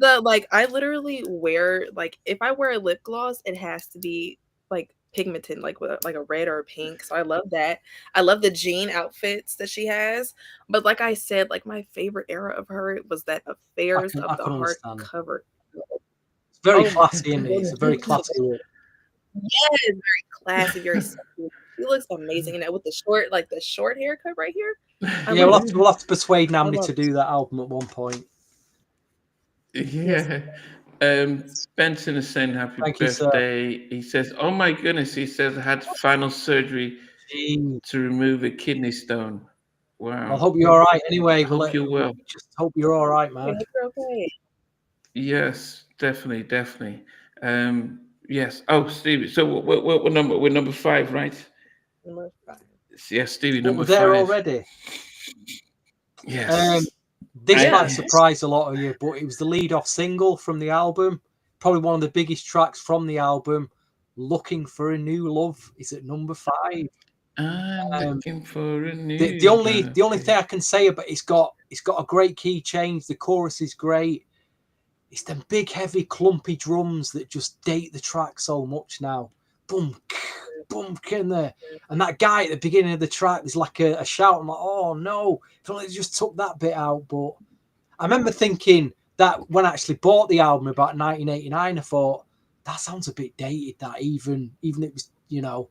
I literally wear, if I wear a lip gloss, it has to be pigmented, with a red or a pink. So I love that. I love the jean outfits that she has. But like I said, my favorite era of her was that Affairs of the Heart cover. It's very classy, isn't it? It's a very classy look. Yes, very classy, very sexy. She looks amazing in it with the short haircut right here. We'll have to persuade Namdi to do that album at one point. Yeah. Benson is saying happy birthday. He says, "Oh my goodness!" He says, "I had final surgery to remove a kidney stone." Wow. I hope you're all right. Anyway, hope you're well. Just hope you're all right, man. Okay. Yes, definitely. Yes. Oh, Stevie. So what number? We're number 5, right? Number 5. Yes, Stevie. Number 5. There already. Yes. This might surprise a lot of you, but it was the lead-off single from the album. Probably one of the biggest tracks from the album. Looking for a New Love is at number 5. I'm looking for a new. The only thing I can say about it's got a great key change. The chorus is great. It's them big, heavy, clumpy drums that just date the track so much now. Boom, boom, in there. And that guy at the beginning of the track, there's like a shout. I'm like, oh no, if only they just took that bit out. But I remember thinking that when I actually bought the album about 1989, I thought that sounds a bit dated. That even it was, you know,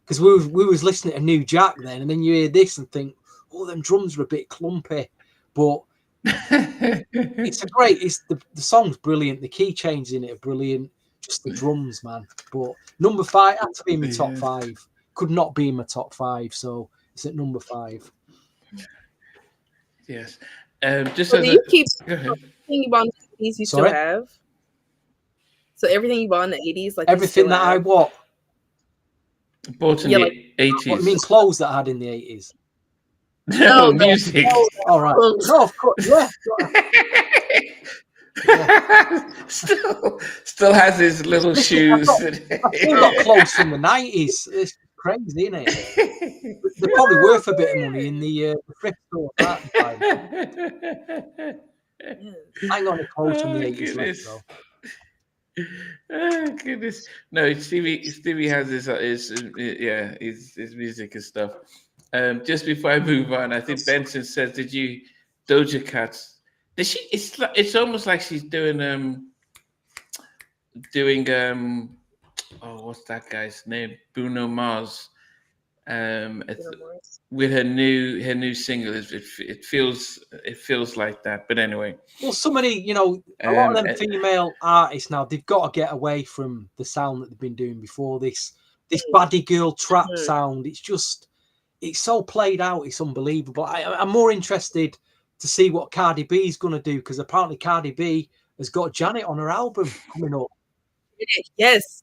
because we was listening to New Jack then, and then you hear this and think, oh, them drums are a bit clumpy. But it's the song's brilliant. The key changes in it are brilliant. Just the drums, man. But number 5 had to be in my top 5. Could not be in my top 5, so it's at number 5. Yes. Just So as do you keep go ahead. everything you bought in the 80s you still Sorry? have? So everything you bought in the 80s, like Everything that I what? Bought in Yeah, the like- 80s. What you mean clothes that I had in the 80s? No, music. All right. No, of course. Yeah. Still has his little shoes. I've still got clothes from the 90s. It's crazy, isn't it? They're probably worth a bit of money in the thrift store at that time. I ain't got any clothes from the 80s left, though. Oh goodness! No, Stevie has his music and stuff. Just before I move on, I think Benson says, "Did you Doja Cat's? Did she? It's almost like she's doing oh, what's that guy's name? Bruno Mars. With her new single, it feels like that. But anyway, well, so many, you know, a lot of them female artists now, they've got to get away from the sound that they've been doing before. This baddie girl trap sound, it's so played out. It's unbelievable. I'm more interested to see what Cardi B is going to do, because apparently Cardi B has got Janet on her album coming up. Yes.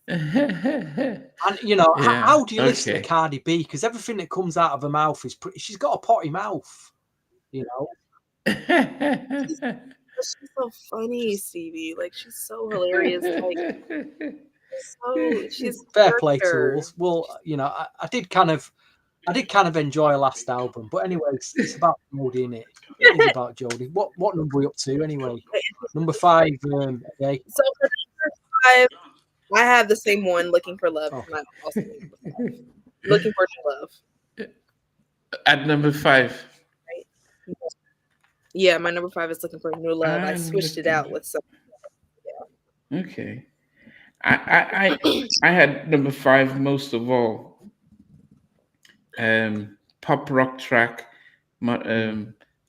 And you know, how do you listen to Cardi B? Because everything that comes out of her mouth is pretty. She's got a potty mouth, you know. She's so funny, Stevie. Like, she's so hilarious. Like, she's fair play to her. Well, you know, I did kind of enjoy her last album, but anyway, it's about Jody, isn't it? It is about Jody. What number are we up to anyway? Number 5. Okay. So for number 5, I have the same one, Looking for Love. Oh. Also Looking for Love. At number 5. Right? Yeah, my number 5 is Looking for New Love. I switched it out with some. Yeah. Okay. I had number 5 most of all. Pop rock track.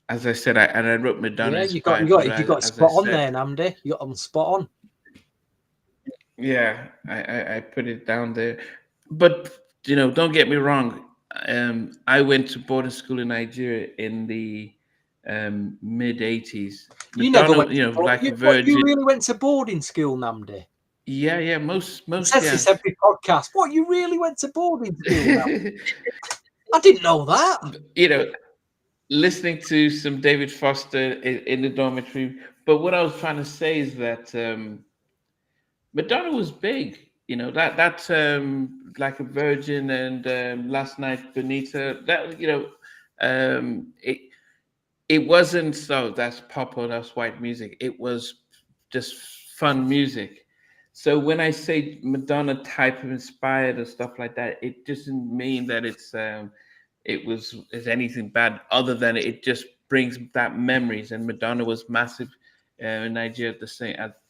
As I said, I wrote Madonna. Yeah, you got spot on there, Namdi. You got them spot on. Yeah, I put it down there. But, you know, don't get me wrong. I went to boarding school in Nigeria in the mid 80s. You never went. Like a virgin. You really went to boarding school, Namdi? Yeah. Most. This every podcast. What, you really went to boarding school? I didn't know that. You know, listening to some David Foster in the dormitory. But what I was trying to say is that Madonna was big. You know, that's Like a Virgin and Last Night Bonita. That, you know, it wasn't so that's pop or that's white music. It was just fun music. So when I say Madonna type of inspired or stuff like that, it doesn't mean that it's anything bad, other than it just brings back memories. And Madonna was massive in Nigeria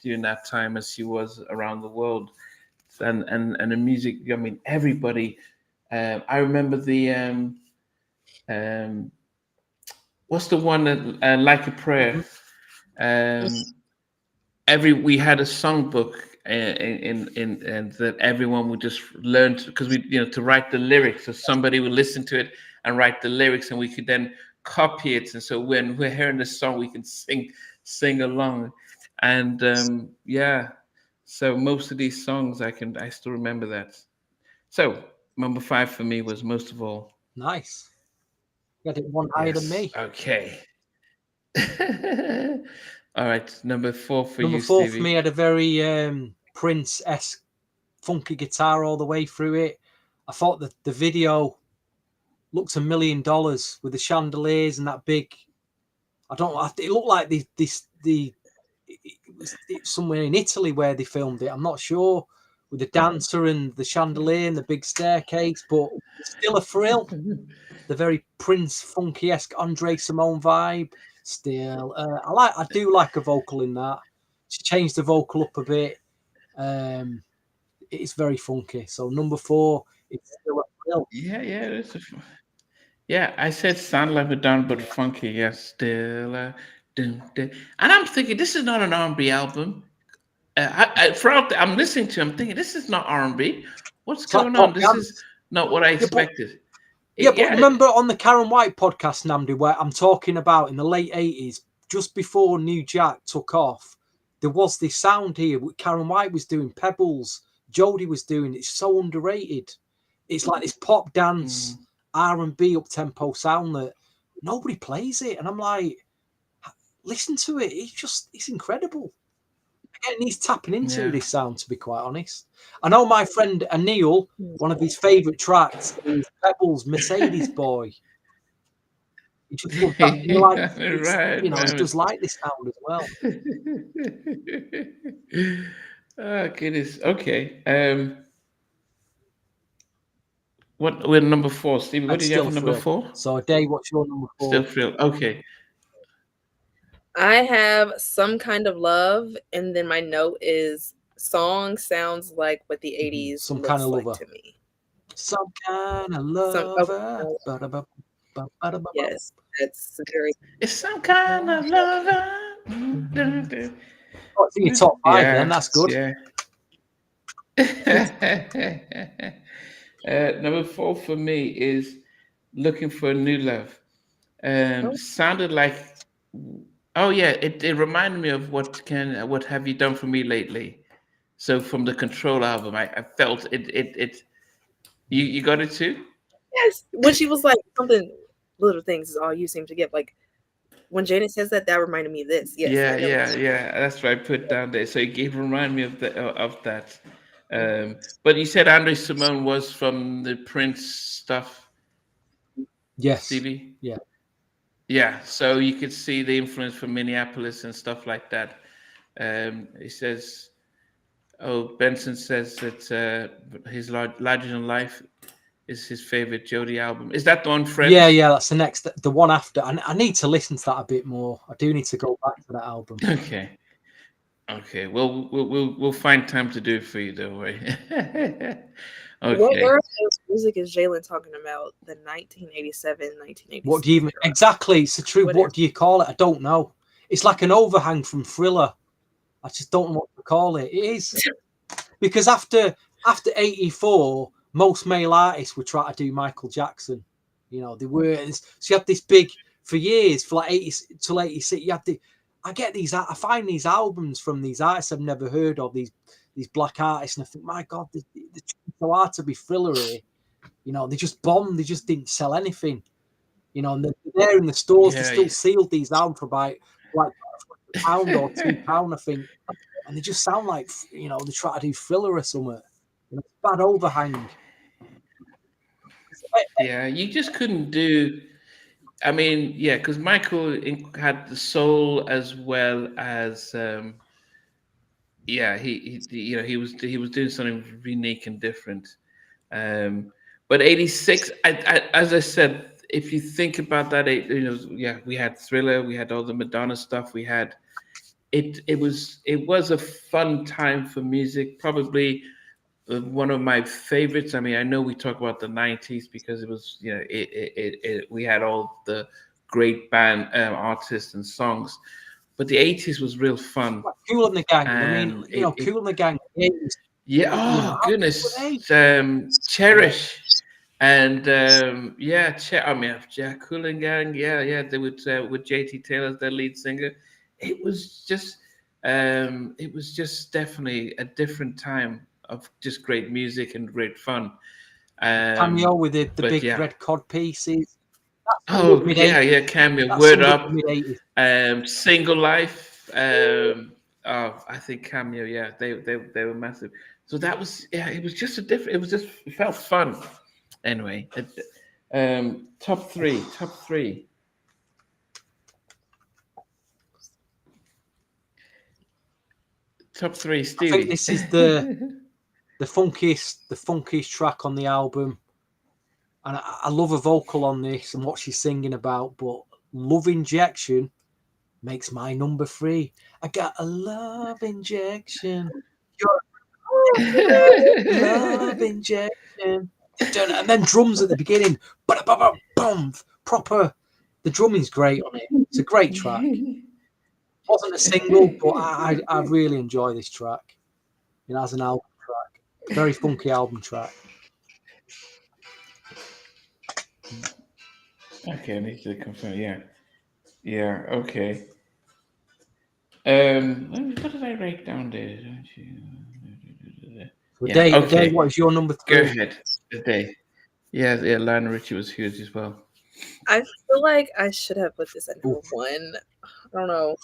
during that time as she was around the world. And the music, I mean, everybody. I remember the what's the one that Like a Prayer. We had a songbook and that everyone would just learn because to write the lyrics. So somebody would listen to it and write the lyrics, and we could then copy it. And so when we're hearing the song, we can sing along. And so most of these songs I still remember that. So number 5 for me was Most of All. Nice. You had it one higher than me. Okay. All right, number 4 for you, Number 4 Stevie. for me had a very Prince-esque funky guitar all the way through it. I thought that the video looked $1 million with the chandeliers and that big. I don't know. It looked like it was somewhere in Italy where they filmed it. I'm not sure, with the dancer and the chandelier and the big staircase, but still a thrill. The very Prince funky-esque Andre Simone vibe. Still, I do like a vocal in that. She changed the vocal up a bit. It's very funky. So number 4, it's still a thrill. Yeah, I said sound like Madonna, but funky. Yes, still. And I'm thinking this is not an R&B album. I'm listening to. I'm thinking this is not R&B. What's going on? This is not what I expected. But remember on the Karen White podcast, Namdi, where I'm talking about in the late 80s, just before New Jack took off, there was this sound here. Karen White was doing Pebbles. Jody was doing. It's so underrated. It's like this pop dance, R&B up-tempo sound that nobody plays it. And I'm like, listen to it. It's incredible. Again, he's tapping into this sound, to be quite honest. I know my friend Anil, one of his favourite tracks is Pebbles, Mercedes Boy. He just loves that. He does like this sound as well. Oh, goodness. Okay. What we're number 4, Stevie? What did you have for number 4? So, Dave, what's your number 4? Still thrill. Okay. I have Some Kind of Love, and then my note is song sounds like what the 80s Some Kind of Lover to me. Some Kind of Lover. Yes, that's very. It's some kind of lover. Oh, it's in your top 5 then. That's good. Number 4 for me is Looking for a New Love. Sounded like. Oh yeah, it reminded me of what have you done for me lately? So from the Control album, I felt it. You got it too? Yes. When she was like something, little things is all you seem to get. Like when Janet says that reminded me of this. Yes. Yeah. That's what I put down there. So it reminded me of that. But you said Andre Simone was from the Prince stuff. Yes. Stevie? Yeah. Yeah, so you could see the influence from Minneapolis and stuff like that. He says, Benson says that his Larger Than Life is his favorite Jody album. Is that the one, Fred? Yeah, that's the one after. I need to listen to that a bit more. I do need to go back to that album. Okay. Well, we'll find time to do it for you, don't worry. Okay. What era of music is Jalen talking about? The 1987, 1986. What do you even exactly? It's the truth. What do you call it? I don't know. It's like an overhang from Thriller. I just don't know what to call it. It is because after 84, most male artists were trying to do Michael Jackson. You know, they were. So you had this big for years, for like 80 till 86. You had the. I find these albums from these artists I've never heard of. These black artists, and I think, my God, they're so hard to be Thriller here. You know, they just bombed. They just didn't sell anything. You know, and they're there in the stores. They still sealed these out for about like £1 or £2, I think. And they just sound like, you know, they try to do Thriller or something. You know, bad overhang. Yeah, you just couldn't do. I mean, yeah, because Michael had the soul as well as. He was doing something unique and different. But 86, as I said, if you think about that, we had Thriller, we had all the Madonna stuff, we had it was a fun time for music, probably one of my favorites. I mean, I know we talk about the 90s because it was, we had all the great band artists and songs. But the 80s was real fun. Kool and the Gang. Kool and the Gang. Yeah. Goodness. Cherish. And Kool and Gang. Yeah. They would with JT Taylor as their lead singer. It was just definitely a different time of just great music and great fun. Cameo with the big red cod pieces. Cameo. Word Up. Single Life. I think Cameo. Yeah, they were massive. So that was It was just a different. It felt fun. Anyway, top three. Top three, Stevie. I think this is the funkiest track on the album, and I love a vocal on this and what she's singing about. But Love Injection makes my number 3. I got a love injection. Love injection. And then drums at the beginning. Boom, proper. The drumming's great on it. It's a great track. Wasn't a single, but I really enjoy this track. You know, as an album track. Very funky album track. Okay, I need to confirm. Yeah. Okay. What did I write down there? So Dave, what is your number 3? Go ahead. The day. Yeah, Lionel Richie was huge as well. I feel like I should have put this at number 1. I don't know.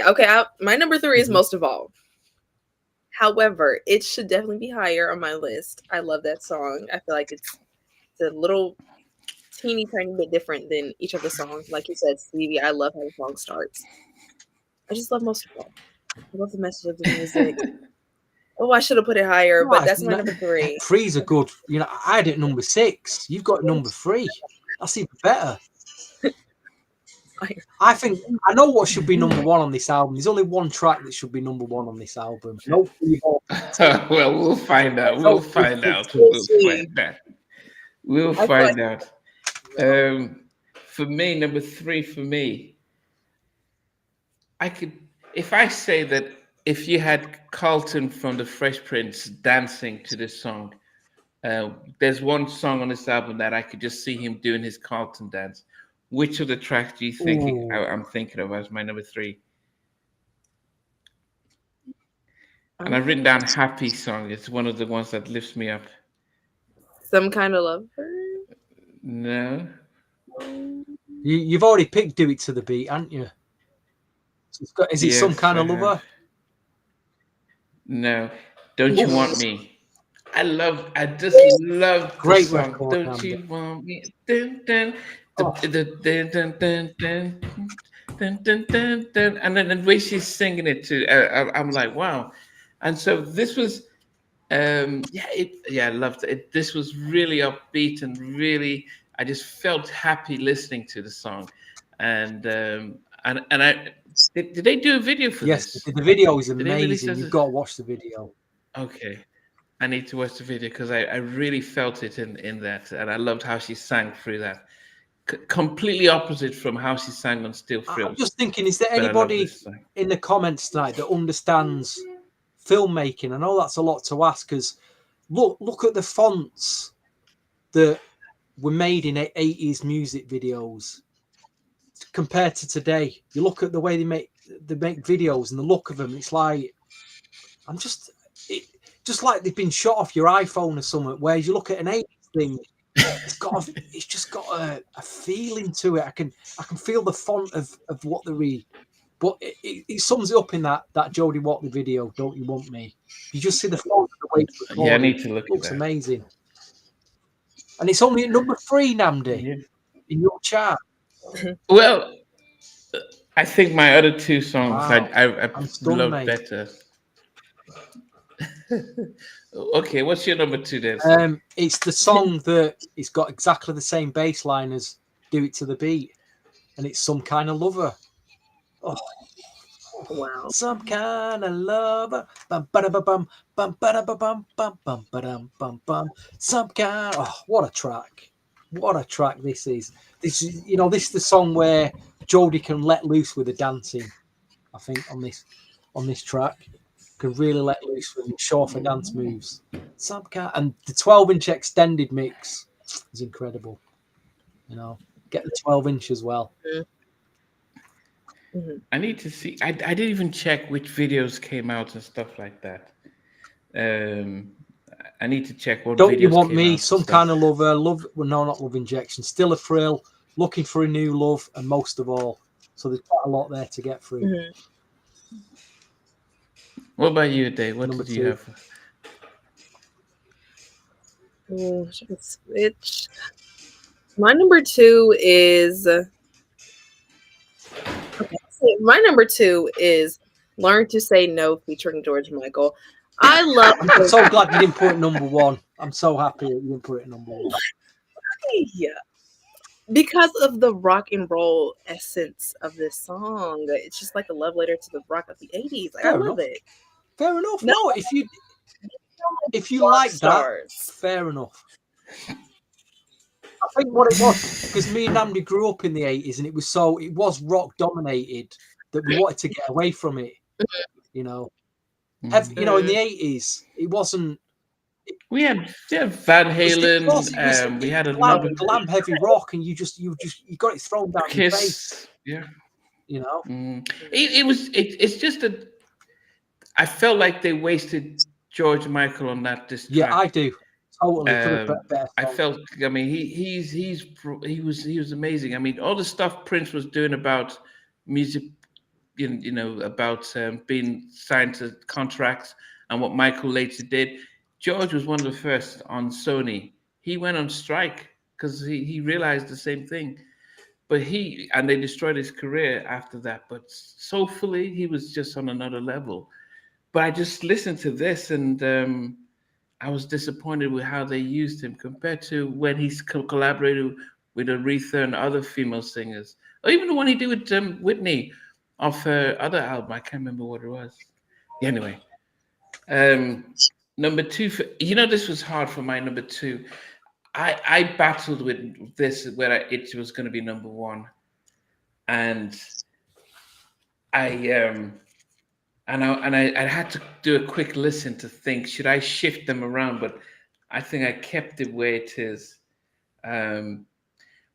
Okay. My number 3 is Most Evolved. However, it should definitely be higher on my list. I love that song. I feel like it's a little teeny tiny bit different than each of the songs. Like you said, Stevie, I love how the song starts. I just love Most Evolved. I love the message of the music. I should have put it higher, but that's my number 3. 3's a good. You know, I had it number 6. You've got number 3. That's even better. I think I know what should be number 1 on this album. There's only one track that should be number 1 on this album. No. Well, we'll find out. We'll find out. For me, number 3 for me, if I say that if you had Carlton from the Fresh Prince dancing to this song, there's one song on this album that I could just see him doing his Carlton dance. Which of the tracks do you think I'm thinking of as my number 3? And I've written down Happy Song. It's one of the ones that lifts me up. Some Kind of Lover? No. You've already picked Do It to the Beat, haven't you? Is it Some Kind of Lover? No. Don't You Want Me? I just love great the song. record. Don't You Want Me? Dun, dun, dun, dun, dun, dun, dun, dun, dun, dun, dun. And then the way she's singing it too, I'm like, wow. And so this was, I loved it. This was really upbeat and really, I just felt happy listening to the song. And did they do a video for this? Yes, the video is amazing. You've got to watch the video. Okay. I need to watch the video because I really felt it in that. And I loved how she sang through that. Completely opposite from how she sang on Still Thrills. I'm just thinking, is there anybody in the comments tonight that understands filmmaking? I know that's a lot to ask, because look at the fonts that were made in 80s music videos compared to today. You look at the way they make videos and the look of them, it's like just like they've been shot off your iPhone or something. Whereas you look at an 80s thing, it's just got a feeling to it. I can feel the font of what they read. But it sums it up in that Jody Watley video, Don't You Want Me? You just see the font of the way it's recorded. Yeah, I need to look at that. It looks amazing. And it's only at number 3, Namdi, in your chart. Well, I think my other 2 songs I love better. Okay, what's your number 2 then? It's the song that it's got exactly the same bass line as Do It to the Beat, and it's Some Kind of Lover. Oh, wow! Some Kind of Lover. Bum ba da bum bum ba da bum bum bum ba dum bum bum. Some kind. Oh, what a track! What a track this is. This is the song where Jody can let loose with the dancing. I think on this track. Can really let loose with show off her dance moves. And the 12-inch extended mix is incredible. Get the 12-inch as well. Mm-hmm. I need to see. I didn't even check which videos came out and stuff like that. I need to check what. Don't videos You Want came Me? out Some Kind of Lover. Not Love Injection. Still a Thrill. Looking for a New Love, and Most of All. So there's quite a lot there to get through. Mm-hmm. What about you, Dave? What Number did you two. have? Oh, should I switch? My number two is okay. So my number two is "Learn to Say No" featuring George Michael. I love. I'm so glad you didn't put it number one. I'm so happy that you didn't put it number one. Yeah, because of the rock and roll essence of this song. It's just like a love letter to the rock of the 80s. Like, I Fair love enough. it. Fair enough. No, No, if you rock like that, stars. fair enough. I think what it was, because me and Andy grew up in the 80s and it was rock dominated that we wanted to get away from it. You know, you know, in the 80s, it wasn't. We had Van Halen. We had a number. Glam heavy rock, and you got it thrown down your face. Kiss. Yeah. You know, It's just that I felt like they wasted George Michael on that diss track. Yeah, I do. Totally. I felt. I mean, he was amazing. I mean, all the stuff Prince was doing about music, you know, about being signed to contracts, and what Michael later did. George was one of the first on Sony. He went on strike because he realized the same thing. But they destroyed his career after that. But soulfully, he was just on another level. But I just listened to this and I was disappointed with how they used him compared to when he's collaborated with Aretha and other female singers, or even the one he did with Whitney off her other album. I can't remember what it was. Anyway, number two, this was hard for my number two. I battled with this where it was going to be number one, and I had to do a quick listen to think, should I shift them around? But I think I kept it where it is.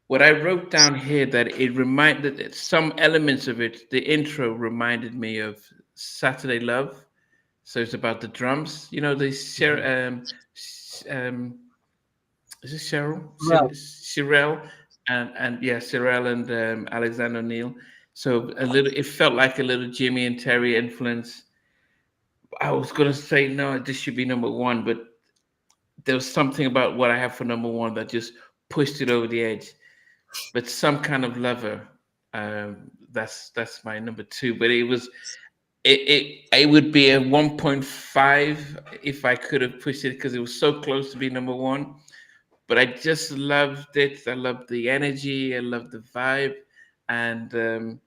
What I wrote down here, that it reminded some elements of it. The intro reminded me of Saturday Love. So it's about the drums. You know, is it Cheryl? Well, Shirelle and yeah, Shirelle and Alexander O'Neill. So it felt like a little Jimmy and Terry influence. I was gonna say no, this should be number one, but there was something about what I have for number one that just pushed it over the edge. But Some Kind of Lover, that's my number two. But it would be a 1.5 if I could have pushed it because it was so close to be number one. But I just loved it. I loved the energy. I loved the vibe, and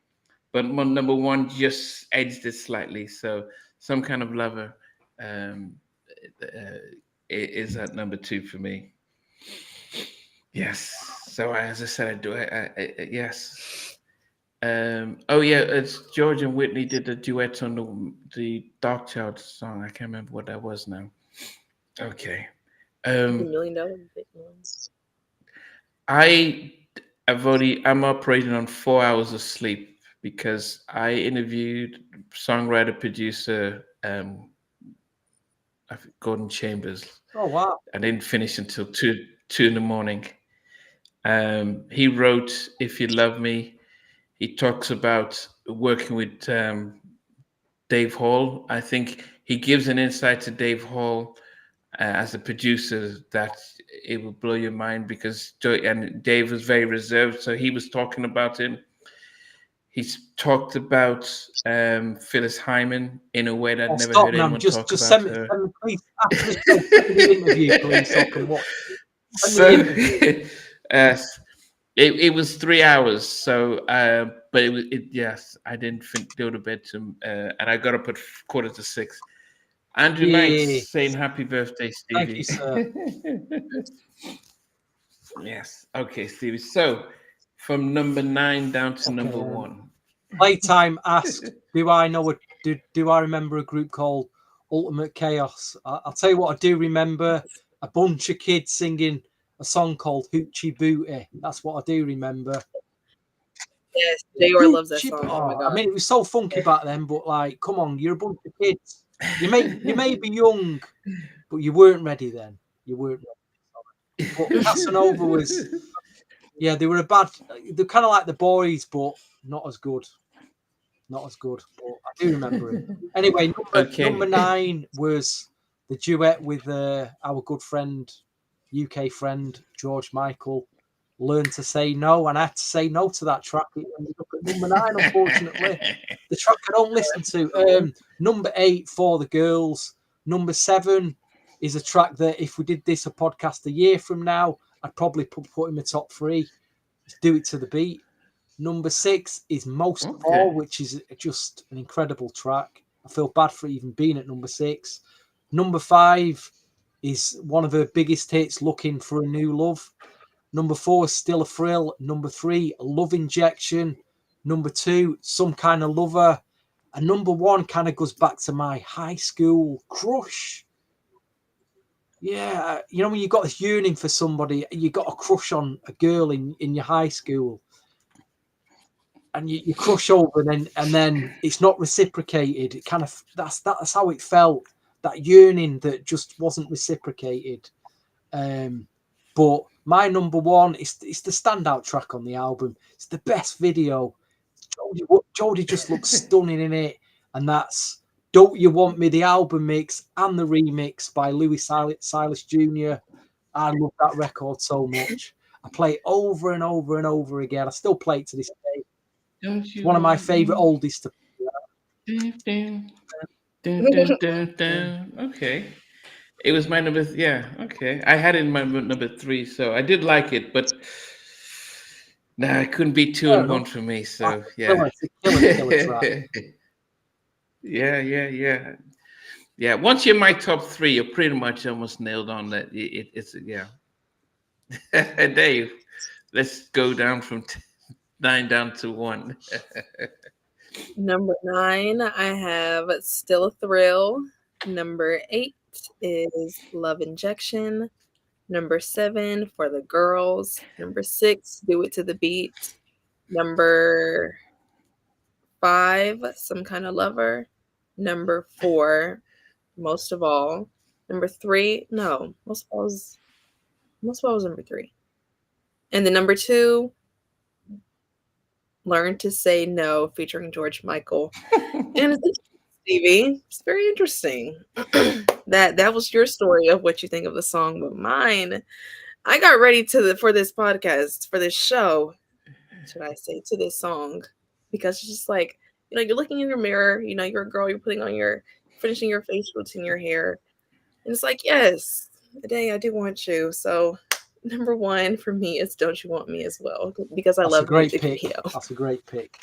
but my number one just edged it slightly. So Some Kind of Lover is at number two for me. Yes. So as I said, I do. Yes. Oh yeah, it's George and Whitney did the duet on the Dark Child song. I can't remember what that was now. Okay. $1 million big ones. I'm operating on 4 hours of sleep because I interviewed songwriter producer Gordon Chambers. Oh wow! I didn't finish until two in the morning. He wrote "If You Love Me." He talks about working with Dave Hall. I think he gives an insight to Dave Hall as a producer that it will blow your mind because Dave was very reserved, so he was talking about him. He's talked about Phyllis Hyman in a way that I've never heard anyone talk about send me, her. Send me, please, after this show, send me the interview, please, so I can watch it. It was 3 hours, so but yes, I didn't go to bed and I got up at 5:45. Andrew Knight saying happy birthday, Stevie. Thank you, sir. Yes. Okay, Stevie. So from number 9 down to number 1. Playtime asked, do I remember a group called Ultimate Chaos? I'll tell you what I do remember: a bunch of kids singing a song called Hoochie Booty. That's what I do remember. Yes, J.R. loves that song. Oh my God. I mean, it was so funky back then, but like, come on, you're a bunch of kids. You may be young, but you weren't ready then. You weren't ready. But Casanova was, yeah, they're kind of like the Boys, but not as good. not as good, but I do remember it. Anyway, number 9 was the duet with our good friend, UK friend, George Michael, Learn to Say No. And I had to say no to that track. It ended up at number 9, unfortunately. The track I don't listen to. Number 8, For the Girls. Number 7 is a track that if we did this a podcast a year from now, I'd probably put in the top 3. Do It to the Beat. Number 6 is Most of All, which is just an incredible track. I feel bad for even being at number 6. Number 5 is one of her biggest hits, Looking for a New Love. Number 4 is Still a Thrill. Number 3, Love Injection. Number 2, Some Kind of Lover. And number 1 kind of goes back to my high school crush. Yeah, you know, when you got this yearning for somebody, you got a crush on a girl in your high school. And you crush over, and then it's not reciprocated. It kind of that's how it felt. That yearning that just wasn't reciprocated. But my number 1 is the standout track on the album. It's the best video. Jody just looks stunning in it, and that's Don't You Want Me, the album mix and the remix by Louis Silas Jr. I love that record so much. I play it over and over and over again. I still play it to this day. It's one of my favorite oldies to Okay. It was my number. Okay. I had it in my number 3, so I did like it, but it couldn't be 2 and 1 for me. So yeah. Killer track. Yeah. Once you're in my top 3, you're pretty much almost nailed on that. It's Dave, let's go down from 9 down to 1. Number 9, I have Still a Thrill. Number 8 is Love Injection. Number 7, For the Girls. Number 6, Do It to the Beat. Number 5, Some Kind of Lover. Number 4, Most of All. Number 3, no, Most of All was number 3. And then number 2, Learn to Say No, featuring George Michael. And it's Stevie. It's very interesting. That was your story of what you think of the song, but mine, I got ready for this podcast, for this show, should I say, to this song, because it's just like, you know, you're looking in your mirror, you know, you're a girl, you're finishing your face routine, your hair, and it's like, yes, today I do want you. So number 1 for me is Don't You Want Me as well, because I love the music video. That's a great pick.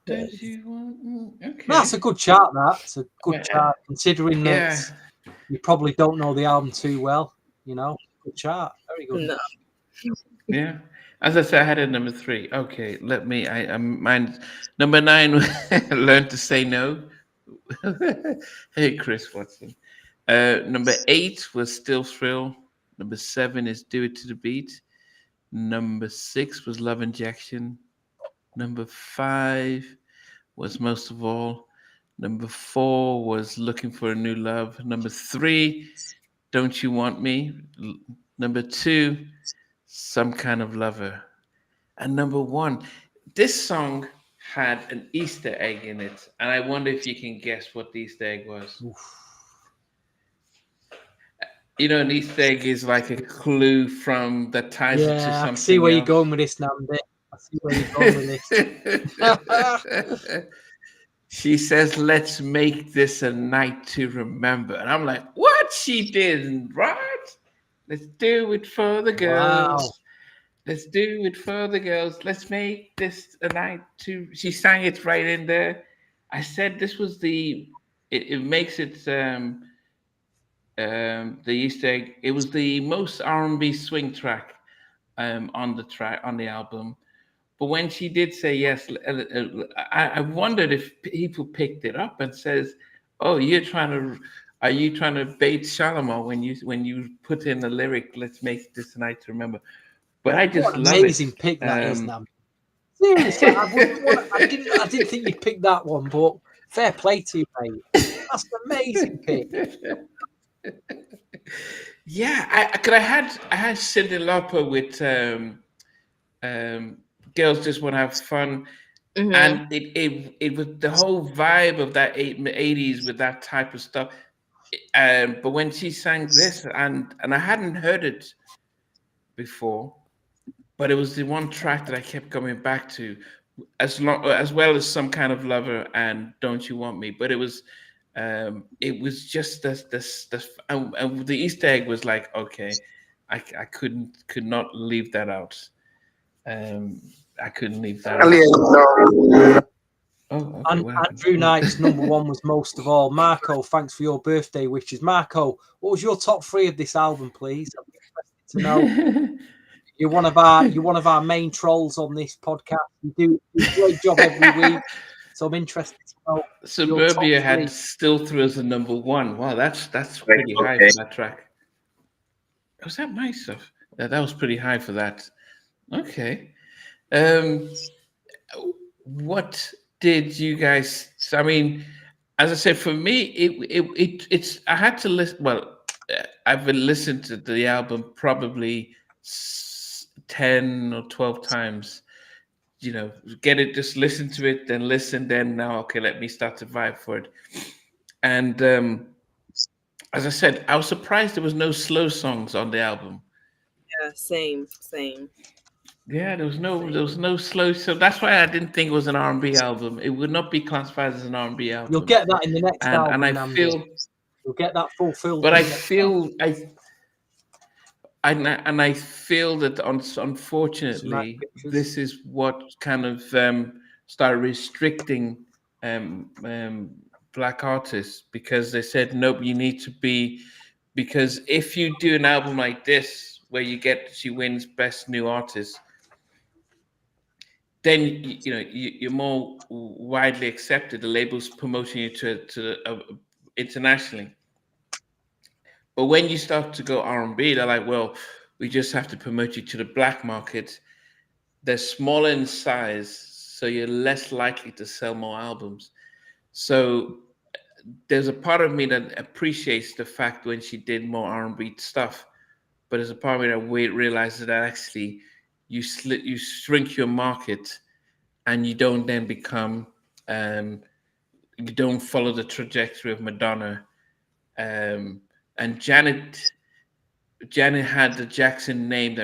Don't you want? Okay. That's a good chart. That's a good chart, considering that you probably don't know the album too well. You know, good chart. Very good. No. Yeah. As I said, I had it number 3. Okay, let me. Mine number 9. Learn to Say No. Hey, Chris Watson. Number 8 was Still Thrill. Number 7 is Do It to the Beat. Number 6 was Love Injection. Number 5 was Most of All. Number 4 was Looking for a New Love. Number 3, Don't You Want Me. Number 2, Some Kind of Lover. And number 1, this song had an Easter egg in it. And I wonder if you can guess what the Easter egg was. Oof. You know, an Easter egg is like a clue that ties it to something. I see where you're going with this, Nandi. I see where you're going with this. She says, let's make this a night to remember. And I'm like, what? She didn't, right? Let's do it for the girls. Wow. Let's do it for the girls. Let's make this a night to... She sang it right in there. I said this was it makes it... the Easter egg. It was the most R&B swing track on the album. But when she did say yes, I wondered if people picked it up and says, "Oh, are you trying to bait Shalimar when you put in the lyric, 'Let's make this night to remember'?" But I just love it. Amazing pick that is, Nam. Seriously, I didn't think you'd pick that one, but fair play to you, mate. That's an amazing pick. Yeah, I had Cyndi Lauper with Girls Just Want to Have Fun, And it was the whole vibe of that 80s with that type of stuff. But when she sang this, and I hadn't heard it before, but it was the one track that I kept coming back to, as well as Some Kind of Lover and Don't You Want Me. But it was just this and the Easter egg was like, okay, I could not leave that out. I couldn't leave that out. Oh, okay. And What happened? Andrew Knight's number one was Most of All. Marco, thanks for your birthday wishes. Marco, what was your top 3 of this album, please? I'm interested to know. You're one of our main trolls on this podcast. You do a great job every week. So I'm interested to know. Suburbia had Still Through as a number 1. Wow, that's pretty high for that track. Was that my stuff? That was pretty high for that. Okay. What did you guys? I mean, as I said, for me, it's. I had to listen. Well, I've been listening to the album probably 10 or 12 times. Get it, just listen to it, then listen, then now, okay, let me start to vibe for it. And as I said, I was surprised there was no slow songs on the album. Yeah, same. Yeah, there was no slow, so that's why I didn't think it was an R&B album. It would not be classified as an R&B album. You'll get that in the next album, and I feel you'll get that fulfilled. But I feel I feel that unfortunately this is what kind of started restricting black artists, because they said nope, you need to be, because if you do an album like this where she wins best new artist, then you're more widely accepted. The label's promoting you to internationally. But when you start to go R&B, they're like, well, we just have to promote you to the black market. They're smaller in size, so you're less likely to sell more albums. So there's a part of me that appreciates the fact when she did more R&B stuff, but there's a part of me that realizes that actually you shrink your market, and you don't then become you don't follow the trajectory of Madonna. And Janet had the Jackson name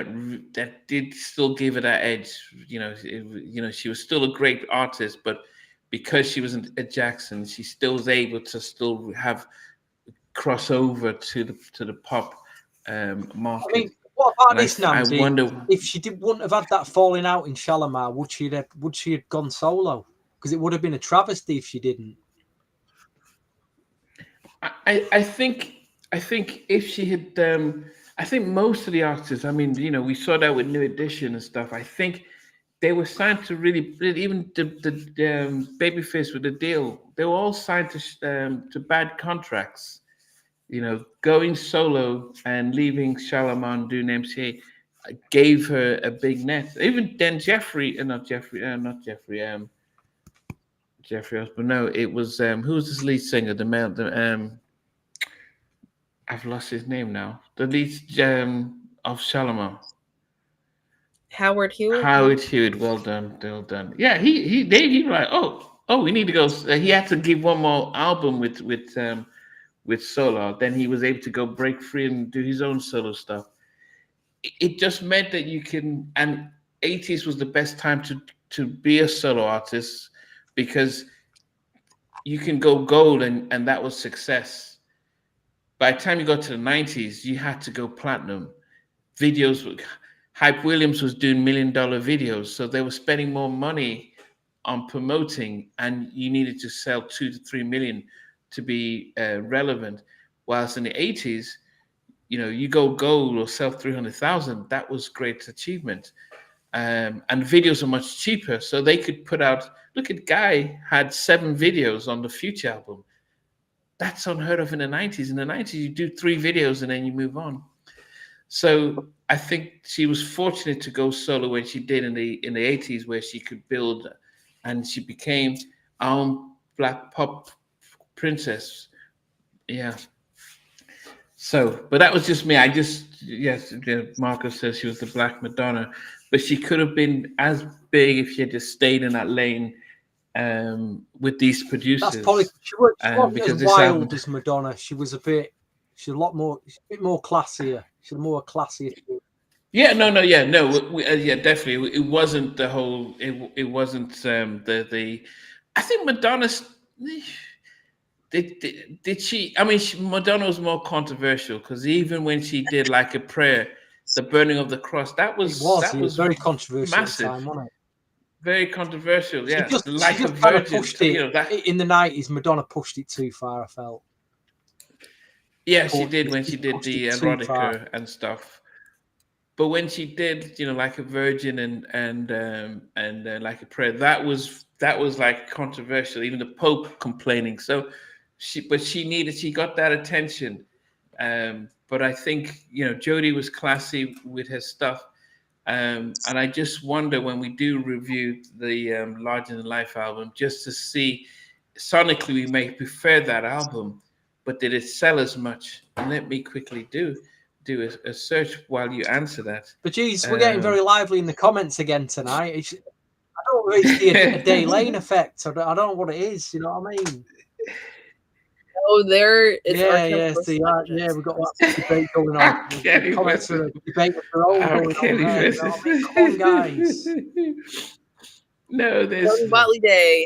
that did still give her that edge. She was still a great artist, but because she wasn't a Jackson, she still was able to still have crossover to the pop market. I mean, what about this, Namdi? I wonder if she wouldn't have had that falling out in Shalimar, would she have gone solo? Because it would have been a travesty if she didn't. I think if she had, I think most of the artists, I mean, we saw that with New Edition and stuff. I think they were signed to really, even the Babyface with the deal. They were all signed to bad contracts. Going solo and leaving Shalimar and doing MCA gave her a big net. Even then, Jeffrey Osborne. No, it was who was his lead singer? The male, I've lost his name now. The lead of Shalimar. Howard Hewitt. Well done. Yeah, he like, oh, we need to go. He had to give one more album with solo. Then he was able to go break free and do his own solo stuff. It just meant that you can, and 80s was the best time to be a solo artist, because you can go gold, and that was success. By the time you got to the 90s, you had to go platinum. Videos, Hype Williams was doing $1 million videos, so they were spending more money on promoting, and you needed to sell 2 to 3 million to be relevant. Whilst in the 80s, you go gold or sell 300,000, that was great achievement. And videos are much cheaper, so they could put out. Look at Guy had 7 videos on the Future album. That's unheard of in the 90s. In the 90s, you do 3 videos and then you move on. So I think she was fortunate to go solo when she did in the 80s, where she could build, and she became our own black pop princess. Yeah. So, but that was just me. I just, yes, Marco says she was the Black Madonna, but she could have been as big if she had just stayed in that lane with these That's probably producers. she wasn't Because as this album, wild as Madonna. She's a bit more classier. She's more classier. yeah, no, yeah, no, yeah, definitely. It wasn't the whole. It wasn't the. I think Madonna's. Did she? I mean, Madonna was more controversial because even when she did like a prayer, the burning of the cross, that It was very controversial at the massive, time, wasn't it? very controversial. She Yes, just like a kind of virgin. pushed it You know that. in the 90s. Madonna pushed it too far. I felt. Yeah, she did when she did Pushed it the too far. erotica and stuff. But when she did, like a virgin and like a prayer, that was like controversial. Even the Pope complaining. So she got that attention. But I think Jody was classy with her stuff. And I just wonder when we do review the Larger Than Life album, just to see sonically we may prefer that album, but did it sell as much? And let me quickly do a search while you answer that. But geez, we're getting very lively in the comments again tonight. I don't know if it's a Day Lane effect. I don't know what it is. You know what I mean? Oh, there is. Yeah, we've got that debate going on. Kelly Comments versus- are a debate of their own going Kelly on there. You know what I mean? Come on, guys. No, Jody Watley Day,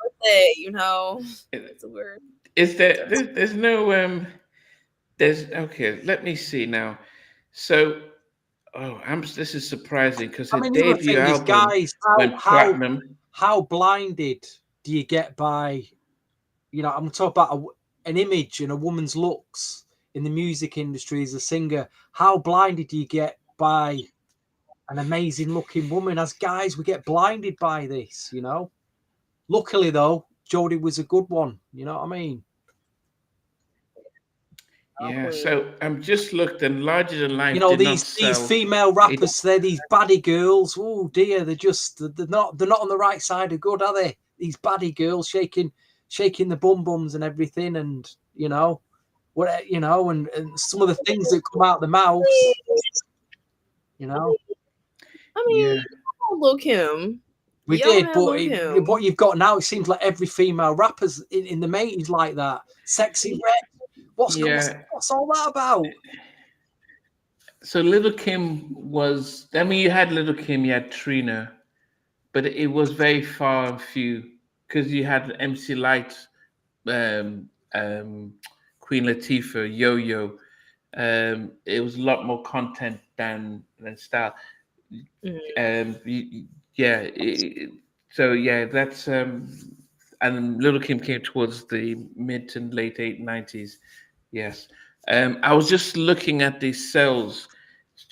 birthday. It's a word. Is there? There's no There's okay. Let me see now. So, this is surprising because her I mean, the other debut thing is, album guys, went platinum. how blinded do you get by, I'm talking about an image and a woman's looks in the music industry as a singer. How blinded do you get by an amazing looking woman? As guys, we get blinded by this, Luckily, though, Jody was a good one. You know what I mean? Yeah. So I'm just looked, and Larger Than Life You know, did not these sell. female rappers, they're these baddie girls. Oh dear, they're not on the right side of good, are they? These baddie girls shaking the bum bums and everything, and and some of the things that come out of the mouths. I mean, look him. We did, but what you've got now, it seems like every female rapper's in the mate is like that. Sexy Red. What's all that about? So Little Kim was. I mean, you had Little Kim, you had Trina, but it was very far and few because you had MC Light, Queen Latifah, Yo Yo. It was a lot more content than style. Yeah. So yeah, that's and Little Kim came towards the mid to late 90s. Yes. I was just looking at the sales.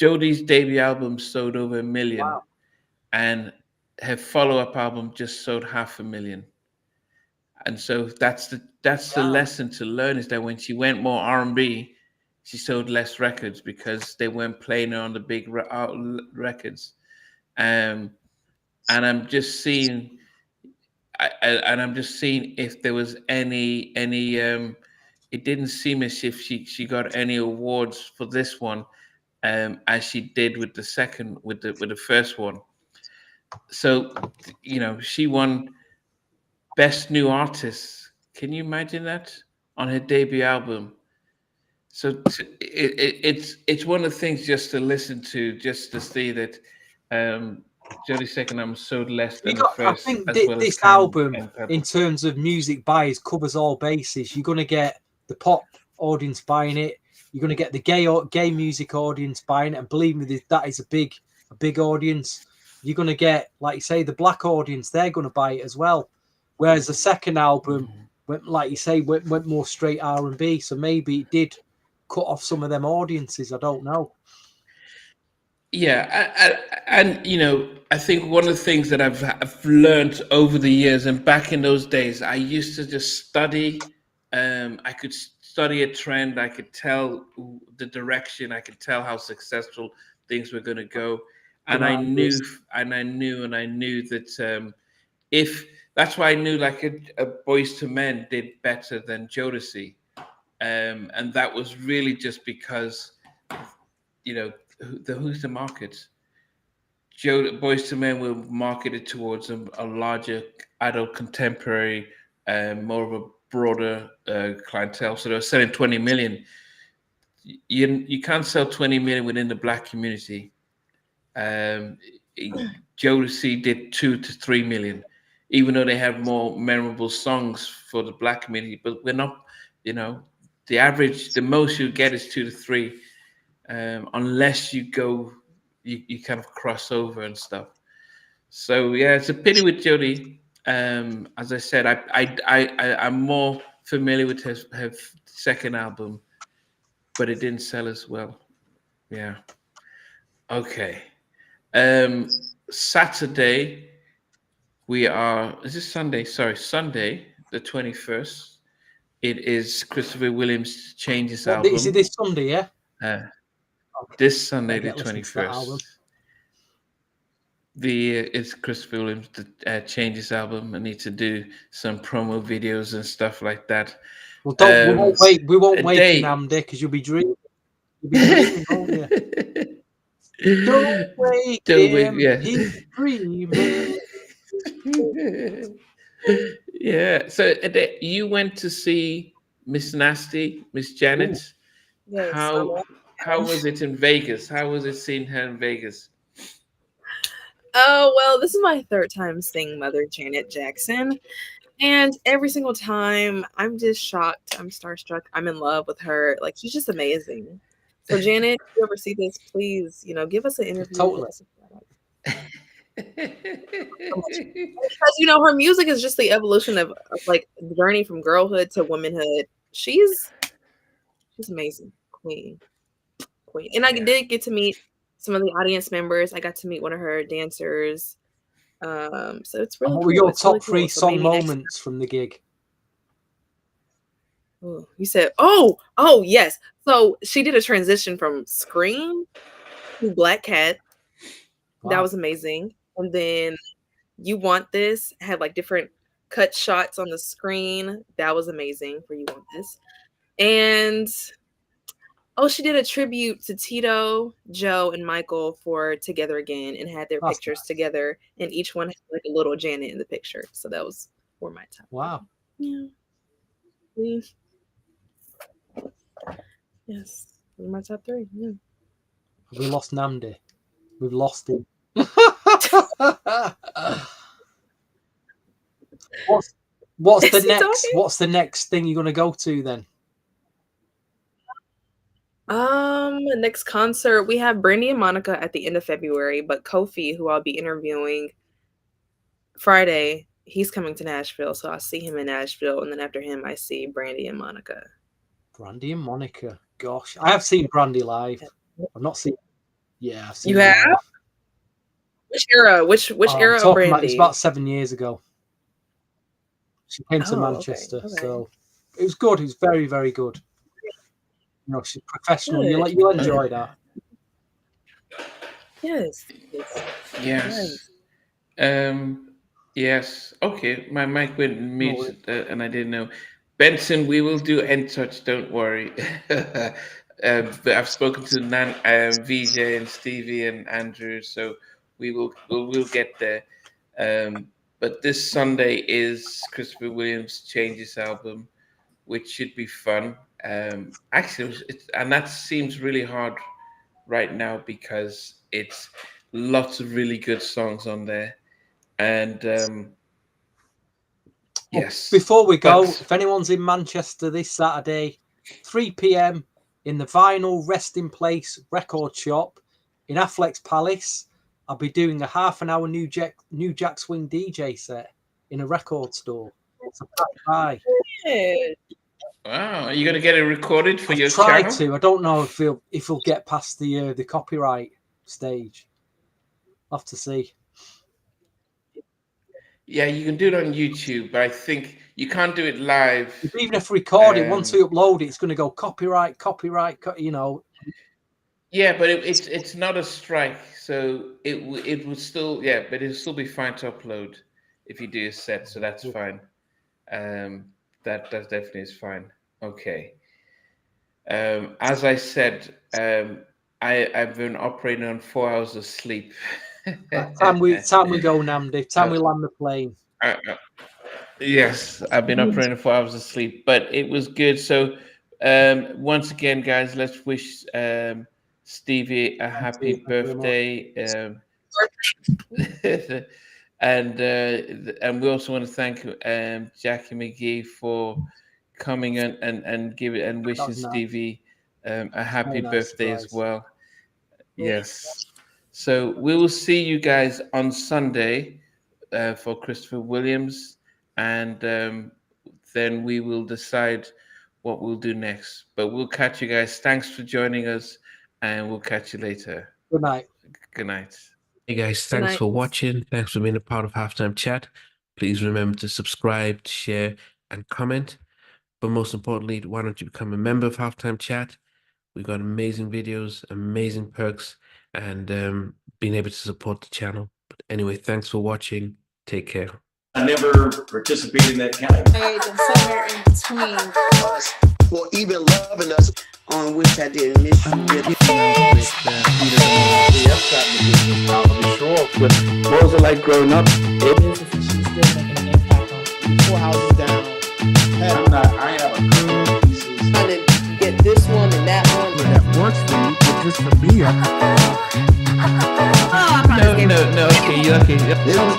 Jodie's debut album sold over 1 million, Wow. and her follow-up album just sold 500,000. And so that's the lesson to learn, is that when she went more R&B, she sold less records because they weren't playing her on the big records. And I'm just seeing, if there was any. It didn't seem as if she got any awards for this one, as she did with the first one. So, she won Best New Artist. Can you imagine that on her debut album? So it's one of the things just to listen to, just to see that Jody's second album sold less than the first. I think as well this as album, and Pebble. in terms of music buyers, covers all bases. You're going to get the pop audience buying it. You're going to get the gay music audience buying it, and believe me, that is a big audience. You're going to get, like you say, the black audience. They're going to buy it as well. Whereas the second album went, like you say, went more straight R&B. So maybe it did cut off some of them audiences. I don't know. Yeah, I think one of the things that I've learned over the years, and back in those days, I used to just study. I could study a trend. I could tell the direction. I could tell how successful things were going to go, and I knew that if that's why I knew like a Boys to Men did better than Jodeci, and that was really just because, who's the market? Boys to Men were marketed towards a larger adult contemporary, more of a broader clientele. So they were selling 20 million. You can't sell 20 million within the black community. Um, Jodeci did 2 to 3 million, even though they have more memorable songs for the black community. But we're not, the average, the most you get is 2 to 3, unless you go, you kind of cross over and stuff. So yeah, it's a pity with Jody. As I said, I'm more familiar with her second album, but it didn't sell as well. Yeah. Okay. Saturday, is this Sunday? Sorry, Sunday, the 21st. It is Christopher Williams' Changes album. Is it this Sunday, yeah? This Sunday, the 21st. It's Christopher Williams' Changes album. I need to do some promo videos and stuff like that. Well, we won't wait in Amdy because you'll be dreaming. You'll be dreaming, won't you? Don't wake him, yeah. he's dreaming. Yeah. So you went to see Miss Nasty, Miss Janet. Ooh. Yes, how was it in Vegas? How was it seeing her in Vegas? Oh, well, this is my third time seeing Mother Janet Jackson. And every single time, I'm just shocked. I'm starstruck. I'm in love with her. Like, she's just amazing. So, Janet, if you ever see this, please, give us an interview. Totally. Because, her music is just the evolution of like, the journey from girlhood to womanhood. She's amazing. Queen. And I did get to meet some of the audience members. I got to meet one of her dancers. So it's really cool. What were your top three song moments from the gig? Oh, you said, oh, yes. So she did a transition from Scream to Black Cat. Wow. That was amazing. And then You Want This had like different cut shots on the screen. That was amazing for You Want This. And she did a tribute to Tito, Joe, and Michael for Together Again and had their pictures together. And each one had like a little Janet in the picture. So that was for my top. Wow. Yeah. Yes. My top 3. Yeah. We lost Namdi. We've lost him. What's the next thing you're going to go to then? Next concert, we have Brandy and Monica at the end of February, but Kofi, who I'll be interviewing Friday, he's coming to Nashville, so I'll see him in Nashville, and then after him, I see Brandy and Monica. Brandy and Monica, gosh, I have seen Brandy live. I've not seen. Yeah, I've seen. You have? Live. Which era? Which era of Brandy? It's about 7 years ago. She came to Manchester, okay. So it was good. It was very, very good. She's professional. Good. You'll enjoy that. Yes. Yes. Yes. Okay. My mic went mute, and I didn't know. Benson, we will do End Touch. Don't worry. But I've spoken to VJ and Stevie and Andrew, so we'll get there. But this Sunday is Christopher Williams' Changes album, which should be fun. Actually, and that seems really hard right now because it's lots of really good songs on there. And yes. Before we go, if anyone's in Manchester this Saturday, 3 p.m. in the Vinyl Resting Place record shop in Affleck's Palace, I'll be doing a half-an-hour New Jack Swing DJ set in a record store. It's a bye. Wow, are you going to get it recorded for your channel? Try to. I don't know if he'll get past the copyright stage. I'll have to see. Yeah, you can do it on YouTube, but I think you can't do it live. Even if we record it, once we upload it, it's going to go copyright. Yeah, but it's not a strike, so it would still but it'll still be fine to upload if you do a set, so that's fine. That definitely is fine. Okay. As I said, I've been operating on 4 hours of sleep. Time we go, Namdi. Time we land the plane. Yes, I've been operating on 4 hours of sleep, but it was good. So once again, guys, let's wish Stevie a happy birthday. And we also want to thank Jackie McGee for coming and wishing Stevie a happy birthday as well. Yes. So we will see you guys on Sunday for Christopher Williams, and then we will decide what we'll do next. But we'll catch you guys. Thanks for joining us, and we'll catch you later. Good night. Good night. Hey guys, thanks for watching. Thanks for being a part of Halftime Chat. Please remember to subscribe, share, and comment. But most importantly, why don't you become a member of Halftime Chat? We've got amazing videos, amazing perks, and being able to support the channel. But anyway, thanks for watching. Take care. I never participated in that kind of. Somewhere in between us for even loving us, on which I didn't miss you with. What was it like growing up? She's still making an impact on 4 houses down. I have a couple of pieces. Trying to get this one and that one. That works for me, but just for me. No. Okay, okay. It was